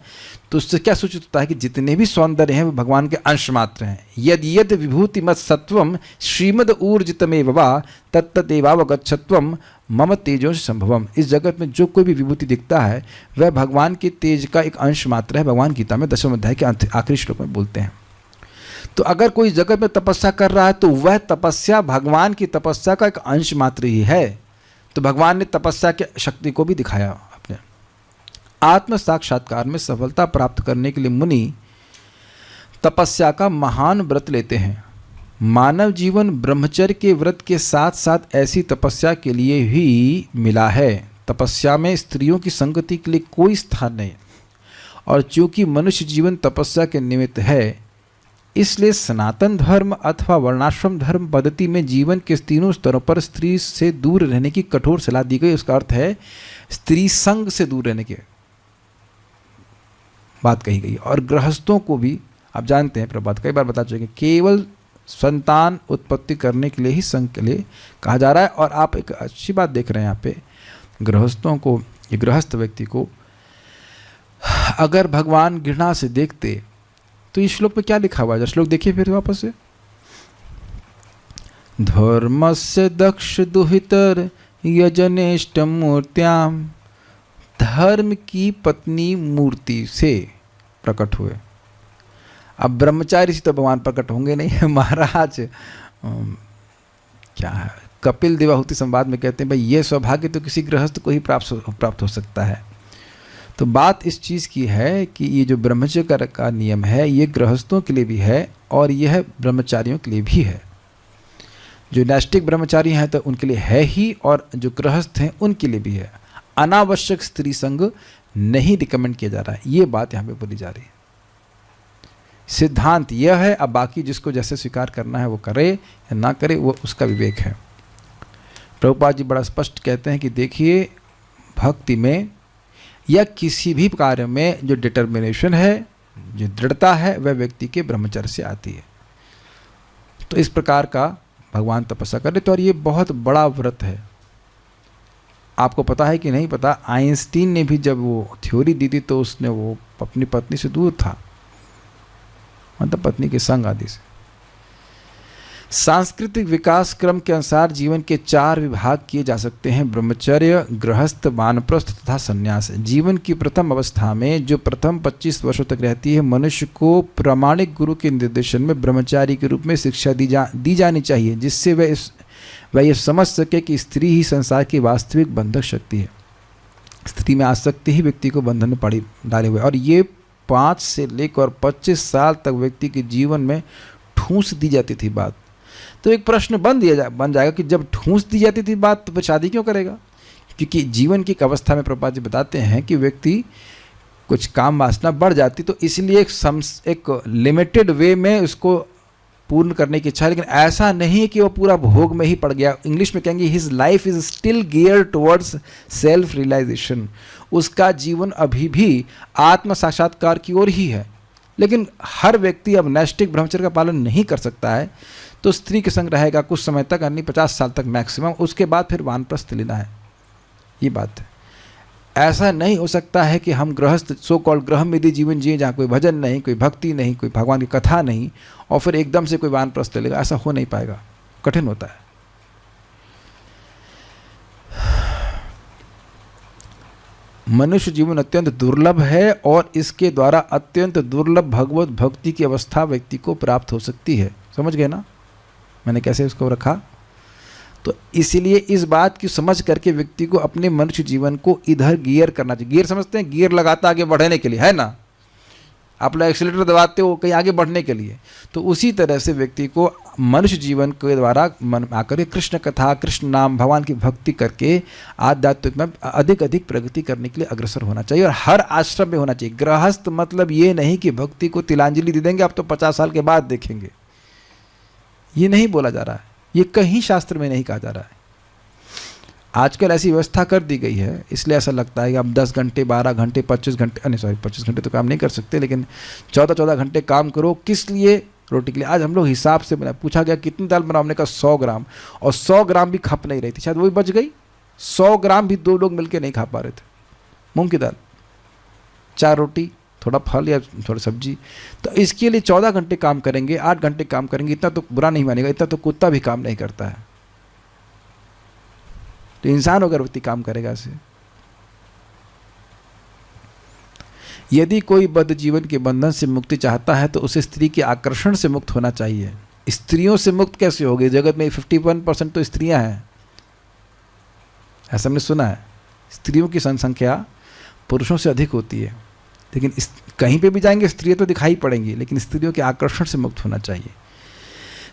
Speaker 1: तो उससे क्या सूचित होता है कि जितने भी सौंदर्य हैं वो भगवान के अंश मात्र हैं। यद यद विभूति मत सत्वम श्रीमद ऊर्जितमेव वा तत्तदेवावगच्छत्वम मम तेजो संभवम। इस जगत में जो कोई भी विभूति दिखता है वह भगवान के तेज का एक अंश मात्र है। भगवान गीता में 10वें अध्याय के आखिरी श्लोक में बोलते हैं। तो अगर कोई जगत में तपस्या कर रहा है तो वह तपस्या भगवान की तपस्या का एक अंश मात्र ही है। तो भगवान ने तपस्या की शक्ति को भी दिखाया अपने आत्म साक्षात्कार में सफलता प्राप्त करने के लिए मुनि तपस्या का महान व्रत लेते हैं। मानव जीवन ब्रह्मचर्य के व्रत के साथ साथ ऐसी तपस्या के लिए ही मिला है। तपस्या में स्त्रियों की संगति के लिए कोई स्थान नहीं, और चूंकि मनुष्य जीवन तपस्या के निमित्त है, इसलिए सनातन धर्म अथवा वर्णाश्रम धर्म पद्धति में जीवन के तीनों स्तरों पर स्त्री से दूर रहने की कठोर सलाह दी गई। उसका अर्थ है स्त्री संग से दूर रहने की बात कही गई। और गृहस्थों को भी आप जानते हैं, प्रभात कई बार बता चुके, केवल संतान उत्पत्ति करने के लिए ही संघ के लिए कहा जा रहा है। और आप एक अच्छी बात देख रहे हैं यहाँ पे, गृहस्थों को, ये गृहस्थ व्यक्ति को अगर भगवान घृणा से देखते तो इस श्लोक में क्या लिखा हुआ है, श्लोक देखिए फिर वापस से। धर्मस्य दक्ष दुहितर यजनेष्ट मूर्त्याम, धर्म की पत्नी मूर्ति से प्रकट हुए। अब ब्रह्मचारी से तो भगवान प्रकट होंगे नहीं। महाराज क्या है, कपिल देवाहुति संवाद में कहते हैं भाई ये सौभाग्य तो किसी गृहस्थ को ही प्राप्त हो सकता है। तो बात इस चीज़ की है कि ये जो ब्रह्मचर्य का नियम है ये गृहस्थों के लिए भी है और यह ब्रह्मचारियों के लिए भी है। जो नैष्टिक ब्रह्मचारी हैं तो उनके लिए है ही, और जो गृहस्थ हैं उनके लिए भी है। अनावश्यक स्त्री संग नहीं रिकमेंड किया जा रहा है, ये बात यहाँ पे बोली जा रही है। सिद्धांत यह है, अब बाकी जिसको जैसे स्वीकार करना है वो करे या ना करे, वो उसका विवेक है। प्रभुपाद जी बड़ा स्पष्ट कहते हैं कि देखिए, भक्ति में या किसी भी कार्य में जो डिटर्मिनेशन है, जो दृढ़ता है, वह व्यक्ति के ब्रह्मचर्य से आती है। तो इस प्रकार का भगवान तपस्या कर रहे थे, और ये बहुत बड़ा व्रत है। आपको पता है कि नहीं पता, आइंस्टीन ने भी जब वो थ्योरी दी थी तो उसने वो अपनी पत्नी से दूर था, मतलब पत्नी के संग आदि से। सांस्कृतिक विकास क्रम के अनुसार जीवन के 4 विभाग किए जा सकते हैं: ब्रह्मचर्य, गृहस्थ, वानप्रस्थ तथा संन्यास। जीवन की प्रथम अवस्था में जो प्रथम 25 वर्षों तक रहती है, मनुष्य को प्रामाणिक गुरु के निर्देशन में ब्रह्मचारी के रूप में शिक्षा दी जानी चाहिए, जिससे वह यह समझ सके कि स्त्री ही संसार की वास्तविक बंधक शक्ति है। स्त्री में आसक्ति ही व्यक्ति को बंधन में डाले हुए, और ये 5 से लेकर 25 साल तक व्यक्ति के जीवन में ठूंस दी जाती थी बात। तो एक प्रश्न बन जाएगा कि जब ठूंस दी जाती थी बात, तो फिर शादी क्यों करेगा? क्योंकि जीवन की एक अवस्था में प्रभुपाद जी बताते हैं कि व्यक्ति कुछ काम वासना बढ़ जाती, तो इसलिए एक लिमिटेड वे में उसको पूर्ण करने की इच्छा है, लेकिन ऐसा नहीं है कि वो पूरा भोग में ही पड़ गया। इंग्लिश में कहेंगे his life is still gear towards self realization. उसका जीवन अभी भी आत्म साक्षात्कार की ओर ही है, लेकिन हर व्यक्ति अब नैष्टिक ब्रह्मचर्य का पालन नहीं कर सकता है, तो स्त्री के संग रहेगा कुछ समय तक, यानी 50 साल तक मैक्सिमम। उसके बाद फिर वानप्रस्थ लेना है, ये बात है। ऐसा नहीं हो सकता है कि हम गृहस्थ सो कॉल्ड ग्रहमेदी जीवन जिए, जहाँ कोई भजन नहीं, कोई भक्ति नहीं, कोई भगवान की कथा नहीं, और फिर एकदम से कोई वानप्रस्थ लेगा। ऐसा हो नहीं पाएगा, कठिन होता है। मनुष्य जीवन अत्यंत दुर्लभ है, और इसके द्वारा अत्यंत दुर्लभ भगवत भक्ति की अवस्था व्यक्ति को प्राप्त हो सकती है। समझ गए ना मैंने कैसे उसको रखा? तो इसीलिए इस बात की समझ करके व्यक्ति को अपने मनुष्य जीवन को इधर गियर करना चाहिए। गियर समझते हैं? गियर लगाता आगे बढ़ने के लिए, है ना? आप लोग एक्सीलेटर दबाते हो कहीं आगे बढ़ने के लिए। तो उसी तरह से व्यक्ति को मनुष्य जीवन के द्वारा मन आकर कृष्ण कथा, कृष्ण नाम, भगवान की भक्ति करके आध्यात्मिक में अधिक अधिक प्रगति करने के लिए अग्रसर होना चाहिए, और हर आश्रम में होना चाहिए। गृहस्थ मतलब ये नहीं कि भक्ति को तिलांजलि दे देंगे आप तो 50 साल के बाद देखेंगे, ये नहीं बोला जा रहा है, ये कहीं शास्त्र में नहीं कहा जा रहा है। आजकल ऐसी व्यवस्था कर दी गई है, इसलिए ऐसा लगता है कि आप 10 घंटे, 12 घंटे, 25 घंटे, 25 घंटे तो काम नहीं कर सकते, लेकिन 14-14 घंटे काम करो। किस लिए? रोटी के लिए। आज हम लोग हिसाब से बना, पूछा गया कितनी दाल बनाओ, हमने कहा 100 ग्राम, और 100 ग्राम भी खप नहीं रही थी, शायद वही बच गई। 100 ग्राम भी 2 लोग मिलकर नहीं खा पा रहे थे। मूंग की दाल, 4 रोटी, थोड़ा फल या थोड़ा सब्जी। तो इसके लिए 14 घंटे काम करेंगे, 8 घंटे काम करेंगे, इतना तो बुरा नहीं मानेगा, इतना तो कुत्ता भी काम नहीं करता है। तो इंसान अगर व्यक्ति काम करेगा ऐसे। यदि कोई बद्ध जीवन के बंधन से मुक्ति चाहता है तो उसे स्त्री के आकर्षण से मुक्त होना चाहिए। स्त्रियों से मुक्त कैसे होगी? जगत में 51% तो स्त्रियां हैं, ऐसा हमने सुना है। स्त्रियों की जनसंख्या पुरुषों से अधिक होती है, लेकिन कहीं पे भी जाएंगे स्त्रियां तो दिखाई पड़ेंगी, लेकिन स्त्रियों के आकर्षण से मुक्त होना चाहिए।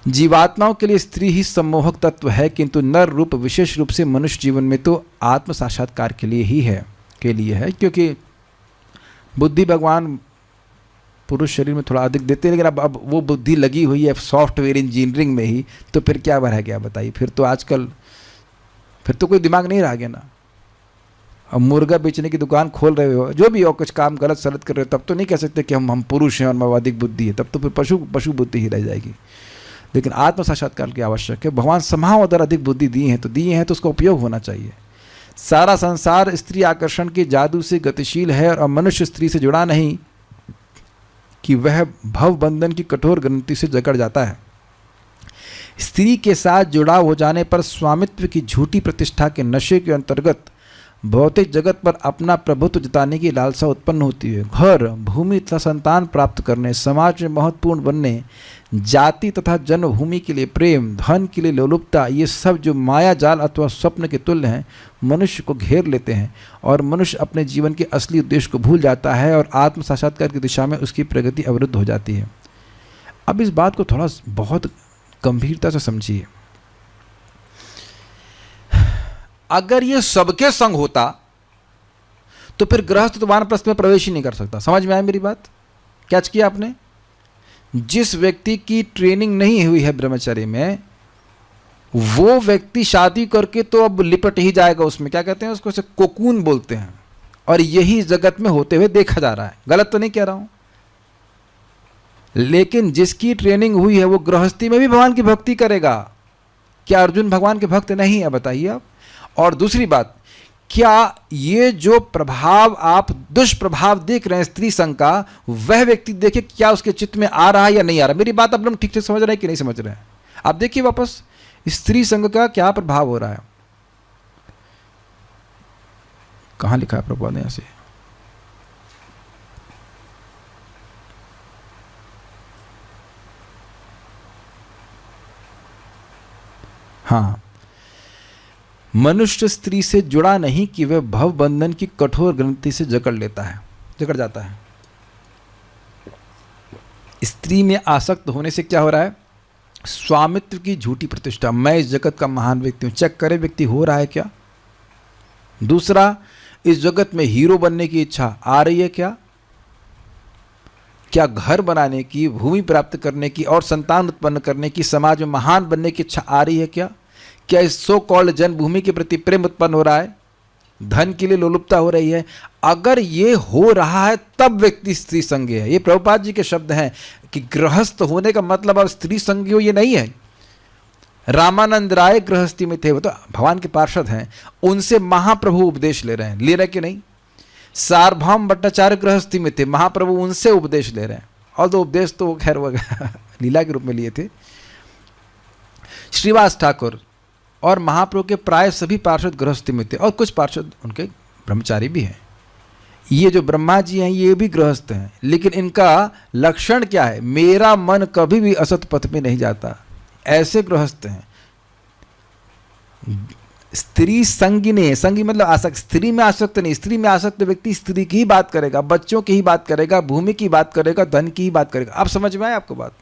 Speaker 1: जीवात्माओं के लिए स्त्री ही सम्मोहक तत्व है, किंतु नर रूप विशेष रूप से मनुष्य जीवन में तो आत्म साक्षात्कार के लिए ही है, क्योंकि बुद्धि भगवान पुरुष शरीर में थोड़ा अधिक देते हैं, लेकिन अब वो बुद्धि लगी हुई है सॉफ्टवेयर इंजीनियरिंग में ही, तो फिर क्या रह गया बताइए? फिर तो आजकल फिर तो कोई दिमाग नहीं रह गया ना। अब मुर्गा बेचने की दुकान खोल रहे हो, जो भी हो, कुछ काम गलत सलत कर रहे हो, तब तो नहीं कह सकते कि हम पुरुष हैं और हमारी अधिक बुद्धि है, तब तो फिर पशु बुद्धि ही रह जाएगी। लेकिन आत्म साक्षात्कार की आवश्यक है। भगवान समाव अगर अधिक बुद्धि दी है तो उसका उपयोग होना चाहिए। सारा संसार स्त्री आकर्षण के जादू से गतिशील है, और मनुष्य स्त्री से जुड़ा नहीं कि वह भव बंधन की कठोर ग्रंथि से जकड़ जाता है। स्त्री के साथ जुड़ाव हो जाने पर स्वामित्व की झूठी प्रतिष्ठा के नशे के अंतर्गत भौतिक जगत पर अपना प्रभुत्व जताने की लालसा उत्पन्न होती है। घर, भूमि तथा संतान प्राप्त करने, समाज में महत्वपूर्ण बनने, जाति तथा जन्मभूमि के लिए प्रेम, धन के लिए लोलुपता, ये सब जो माया जाल अथवा स्वप्न के तुल्य हैं, मनुष्य को घेर लेते हैं, और मनुष्य अपने जीवन के असली उद्देश्य को भूल जाता है, और आत्म साक्षात्कार की दिशा में उसकी प्रगति अवरुद्ध हो जाती है। अब इस बात को थोड़ा बहुत गंभीरता से समझिए। अगर ये सबके संग होता तो फिर गृहस्थ तो वानप्रस्थ में प्रवेश ही नहीं कर सकता। समझ में आया मेरी बात? कैच किया आपने? जिस व्यक्ति की ट्रेनिंग नहीं हुई है ब्रह्मचर्य में, वो व्यक्ति शादी करके तो अब लिपट ही जाएगा उसमें। क्या कहते हैं उसको? कोकून बोलते हैं, और यही जगत में होते हुए देखा जा रहा है। गलत तो नहीं कह रहा हूं। लेकिन जिसकी ट्रेनिंग हुई है वो गृहस्थी में भी भगवान की भक्ति करेगा। क्या अर्जुन भगवान के भक्त नहीं है? बताइए आप। और दूसरी बात, क्या ये जो प्रभाव आप दुष्प्रभाव देख रहे हैं स्त्री संग का, वह व्यक्ति देखे क्या उसके चित्त में आ रहा है या नहीं आ रहा? मेरी बात आप लोग ठीक से समझ रहे हैं कि नहीं समझ रहे हैं? आप देखिए वापस स्त्री संग का क्या प्रभाव हो रहा है। कहाँ लिखा है प्रभुपाद ने यहाँ से? हाँ, मनुष्य स्त्री से जुड़ा नहीं कि वह भव बंधन की कठोर ग्रंथि से जकड़ जाता है। स्त्री में आसक्त होने से क्या हो रहा है? स्वामित्व की झूठी प्रतिष्ठा, मैं इस जगत का महान व्यक्ति हूं। चेक करे व्यक्ति हो रहा है क्या? दूसरा, इस जगत में हीरो बनने की इच्छा आ रही है क्या? क्या घर बनाने की, भूमि प्राप्त करने की और संतान उत्पन्न करने की, समाज में महान बनने की इच्छा आ रही है क्या? क्या इस सो कॉल्ड जन्मभूमि के प्रति प्रेम उत्पन्न हो रहा है? धन के लिए लोलुपता हो रही है? अगर ये हो रहा है तब व्यक्ति स्त्री संगी है। ये प्रभुपाद जी के शब्द हैं कि गृहस्थ होने का मतलब अब स्त्री संगी हो, ये नहीं है। रामानंद राय गृहस्थी में थे, वो तो भगवान के पार्षद हैं, उनसे महाप्रभु उपदेश ले रहे हैं, ले रहे कि नहीं? सार्वभौम भट्टाचार्य गृहस्थी में थे, महाप्रभु उनसे उपदेश ले रहे हैं। और तो उपदेश तो खैर वो लीला के रूप में लिए थे। श्रीवास ठाकुर और महाप्रभु के प्राय सभी पार्षद गृहस्थी में थे और कुछ पार्षद उनके ब्रह्मचारी भी हैं। ये जो ब्रह्मा जी हैं ये भी गृहस्थ हैं, लेकिन इनका लक्षण क्या है? मेरा मन कभी भी असत पथ में नहीं जाता, ऐसे गृहस्थ हैं। स्त्री संगी नहीं है, संगी मतलब आसक्त, स्त्री में आसक्त नहीं। स्त्री में आसक्त व्यक्ति स्त्री की ही बात करेगा, बच्चों की ही बात करेगा, भूमि की बात करेगा, धन की ही बात करेगा। आप समझ में आए आपको बात?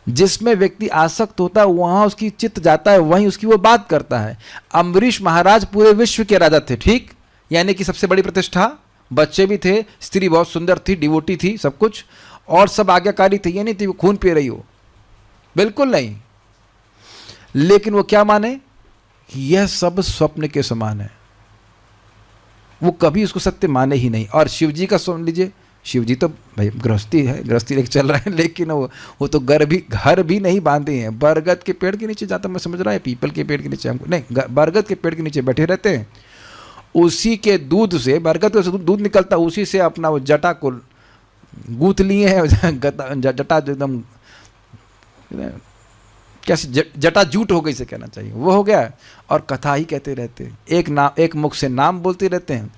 Speaker 1: जिसमें व्यक्ति आसक्त होता है वहां उसकी चित्त जाता है, वहीं उसकी वो बात करता है। अम्बरीश महाराज पूरे विश्व के राजा थे, ठीक, यानी कि सबसे बड़ी प्रतिष्ठा, बच्चे भी थे, स्त्री बहुत सुंदर थी, डिवोटी थी, सब कुछ, और सब आज्ञाकारी थे। ये नहीं थी वो खून पी रही हो, बिल्कुल नहीं। लेकिन वो क्या माने? यह सब स्वप्न के समान है, वो कभी उसको सत्य माने ही नहीं। और शिव जी का सुन लीजिए, शिव जी तो भाई गृहस्थी है, गृहस्थी लेके चल रहे हैं, लेकिन वो तो घर भी नहीं बांधे हैं। बरगद के पेड़ के नीचे जाता, मैं समझ रहा है पीपल के पेड़ के नीचे, हमको नहीं, बरगद के पेड़ के नीचे बैठे रहते हैं। उसी के दूध से, बरगद का दूध निकलता, उसी से अपना वो जटा को गूंथ लिए हैं। जटा एकदम कैसे जटा जूट हो गई से कहना चाहिए, वो हो गया। और कथा ही कहते रहते हैं, एक मुख से नाम बोलते रहते हैं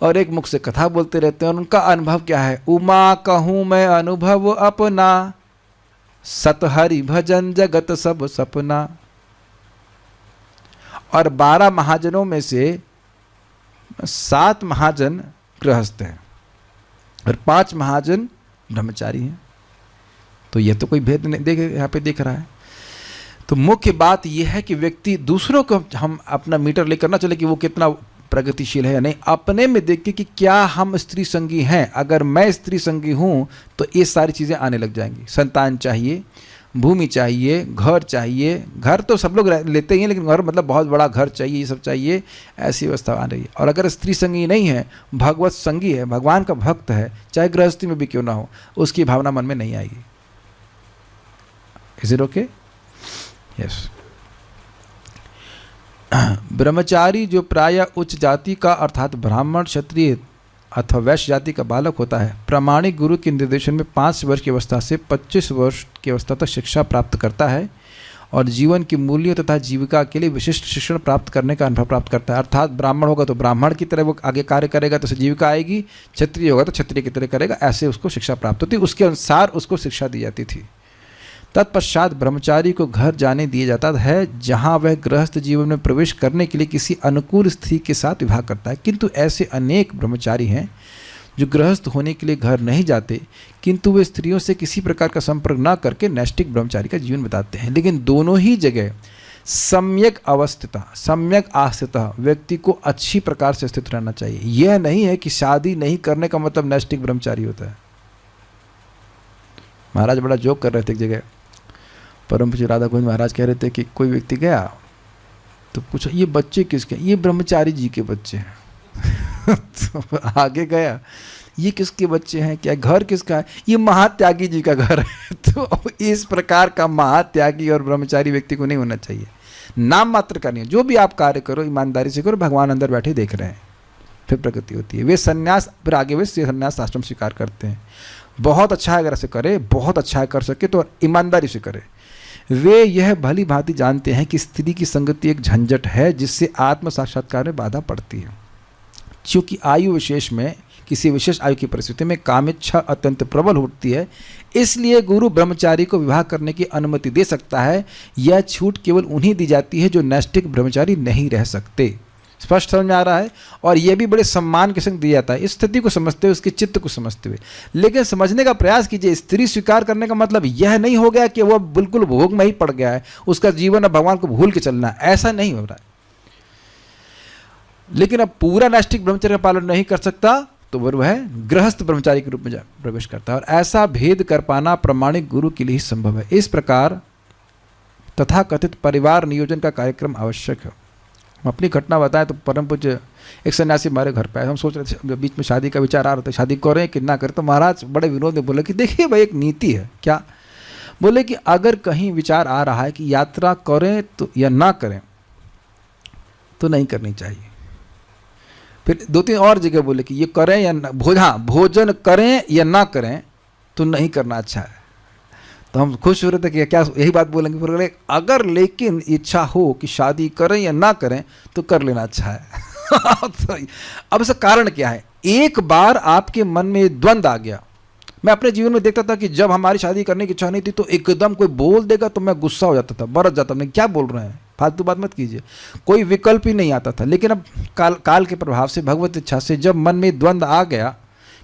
Speaker 1: और एक मुख से कथा बोलते रहते हैं। और उनका अनुभव क्या है? उमा कहूँ मैं अनुभव अपना, सत हरि भजन जगत सब सपना। और 12 महाजनों में से 7 महाजन गृहस्थ हैं और 5 महाजन ब्रह्मचारी हैं। तो ये तो कोई भेद नहीं देख यहाँ पे दिख रहा है। तो मुख्य बात यह है कि व्यक्ति दूसरों को हम अपना मीटर लेकर ना चले कि वो कितना प्रगतिशील है या नहीं, अपने में देखिए कि क्या हम स्त्री संगी हैं। अगर मैं स्त्री संगी हूँ तो ये सारी चीज़ें आने लग जाएंगी। संतान चाहिए, भूमि चाहिए, घर चाहिए, घर तो सब लोग लेते ही हैं, लेकिन घर मतलब बहुत बड़ा घर चाहिए, ये सब चाहिए, ऐसी व्यवस्था आ रही है। और अगर स्त्री संगी नहीं है, भगवत संगी है, भगवान का भक्त है, चाहे गृहस्थी में भी क्यों ना हो, उसकी भावना मन में नहीं आएगी। Is it okay? यस। ब्रह्मचारी जो प्रायः उच्च जाति का अर्थात ब्राह्मण, क्षत्रिय अथवा वैश्य जाति का बालक होता है, प्रामाणिक गुरु के निर्देशन में 5 वर्ष की अवस्था से 25 वर्ष की अवस्था तक शिक्षा प्राप्त करता है और जीवन की मूल्यों तथा जीविका के लिए विशिष्ट शिक्षण प्राप्त करने का अनुभव प्राप्त करता है। अर्थात ब्राह्मण होगा तो ब्राह्मण की तरह वो आगे कार्य करेगा तो उसे जीविका आएगी, क्षत्रिय होगा तो क्षत्रिय की तरह करेगा, ऐसे उसको शिक्षा प्राप्त होती, उसके अनुसार उसको शिक्षा दी जाती थी। तत्पश्चात ब्रह्मचारी को घर जाने दिया जाता है, जहां वह गृहस्थ जीवन में प्रवेश करने के लिए किसी अनुकूल स्त्री के साथ विवाह करता है। किंतु ऐसे अनेक ब्रह्मचारी हैं जो गृहस्थ होने के लिए घर नहीं जाते, किंतु वे स्त्रियों से किसी प्रकार का संपर्क न करके नैष्टिक ब्रह्मचारी का जीवन बताते हैं। लेकिन दोनों ही जगह सम्यक अवस्थिता, सम्यक आस्थिता व्यक्ति को अच्छी प्रकार से स्थित रहना चाहिए। यह नहीं है कि शादी नहीं करने का मतलब नैष्टिक ब्रह्मचारी होता है। महाराज बड़ा जोक कर रहे थे एक जगह, परम पूज्य राधा गोविंद महाराज कह रहे थे कि कोई व्यक्ति गया तो पूछा ये बच्चे किसके? ये ब्रह्मचारी जी के बच्चे हैं। तो आगे गया, ये किसके बच्चे हैं? क्या घर किसका है? ये महात्यागी जी का घर है। तो इस प्रकार का महात्यागी और ब्रह्मचारी व्यक्ति को नहीं होना चाहिए। नाम मात्र का नहीं है, जो भी आप कार्य करो ईमानदारी से करो, भगवान अंदर बैठे देख रहे हैं, फिर प्रगति होती है। वे संन्यास, फिर आगे वे संन्यास आश्रम स्वीकार करते हैं। बहुत अच्छा है अगर ऐसे करे, बहुत अच्छा है कर सके तो ईमानदारी से करे। वे यह भली भांति जानते हैं कि स्त्री की संगति एक झंझट है जिससे आत्म साक्षात्कार में बाधा पड़ती है। क्योंकि आयु विशेष में, किसी विशेष आयु की परिस्थिति में कामेच्छा अत्यंत प्रबल होती है, इसलिए गुरु ब्रह्मचारी को विवाह करने की अनुमति दे सकता है। यह छूट केवल उन्हीं दी जाती है जो नैष्ठिक ब्रह्मचारी नहीं रह सकते। स्पष्ट समझ में आ रहा है? और यह भी बड़े सम्मान के संग दिया जाता है, इस स्थिति को समझते हुए, उसके चित्त को समझते हुए। लेकिन समझने का प्रयास कीजिए, स्त्री स्वीकार करने का मतलब यह नहीं हो गया कि वह बिल्कुल भोग में ही पड़ गया है, उसका जीवन अब भगवान को भूल के चलना है, ऐसा नहीं हो रहा है। लेकिन अब पूरा नैष्ठिक ब्रह्मचर्य का पालन नहीं कर सकता तो वह गृहस्थ ब्रह्मचारी के रूप में प्रवेश करता है, और ऐसा भेद कर पाना प्रमाणिक गुरु के लिए ही संभव है। इस प्रकार तथा कथित परिवार नियोजन का कार्यक्रम आवश्यक है। हम अपनी घटना बताएं तो परम पूज्य एक सन्यासी हमारे घर पे आए। हम सोच रहे थे, बीच में शादी का विचार आ रहा था, शादी करें कि ना करें, तो महाराज बड़े विनोद में बोले कि देखिए भाई, एक नीति है। क्या? बोले कि अगर कहीं विचार आ रहा है कि यात्रा करें तो या ना करें तो नहीं करनी चाहिए। फिर 2-3 और जगह बोले कि ये करें या ना, भोजन करें या ना करें तो नहीं करना अच्छा है। तो हम खुश हो रहे थे कि क्या यही बात बोलेंगे। बोले अगर लेकिन इच्छा हो कि शादी करें या ना करें तो कर लेना अच्छा है। तो अब इसका कारण क्या है? एक बार आपके मन में द्वंद्व आ गया। मैं अपने जीवन में देखता था कि जब हमारी शादी करने की इच्छा नहीं थी तो एकदम कोई बोल देगा तो मैं गुस्सा हो जाता था, बरस जाता, मैं क्या बोल रहे हैं, फालतू बात मत कीजिए। कोई विकल्प ही नहीं आता था। लेकिन अब काल के प्रभाव से, भगवत इच्छा से जब मन में द्वंद्व आ गया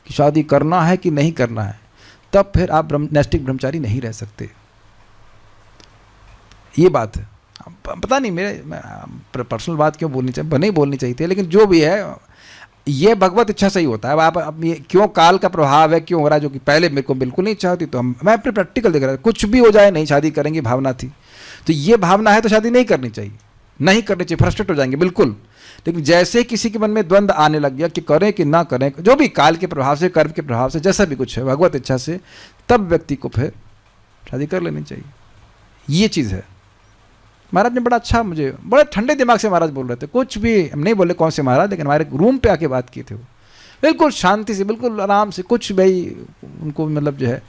Speaker 1: कि शादी करना है कि नहीं करना है, तब फिर आप नैष्ठिक ब्रह्मचारी नहीं रह सकते। ये बात है। पता नहीं मैं पर्सनल बात क्यों बोलनी चाहिए, नहीं बोलनी चाहिए थी, लेकिन जो भी है ये भगवत इच्छा से ही होता है। अब ये क्यों काल का प्रभाव है, क्यों हो रहा है, जो कि पहले मेरे को बिल्कुल नहीं चाहती, तो मैं अपने प्रैक्टिकल देख रहा था, कुछ भी हो जाए नहीं शादी करेंगे भावना थी। तो ये भावना है तो शादी नहीं करनी चाहिए, नहीं करनी चाहिए, फ्रस्ट्रेट हो जाएंगे बिल्कुल। लेकिन जैसे किसी के मन में द्वंद्व आने लग गया कि करें कि ना करें, जो भी काल के प्रभाव से, कर्म के प्रभाव से, जैसा भी कुछ है भगवत इच्छा से, तब व्यक्ति को फिर शादी कर लेनी चाहिए। ये चीज़ है। महाराज ने बड़ा अच्छा, मुझे बड़े ठंडे दिमाग से महाराज बोल रहे थे, कुछ भी हम नहीं बोले कौन से महाराज, लेकिन हमारे रूम पे आके बात की थी वो, बिल्कुल शांति से, बिल्कुल आराम से, कुछ भाई उनको मतलब जो है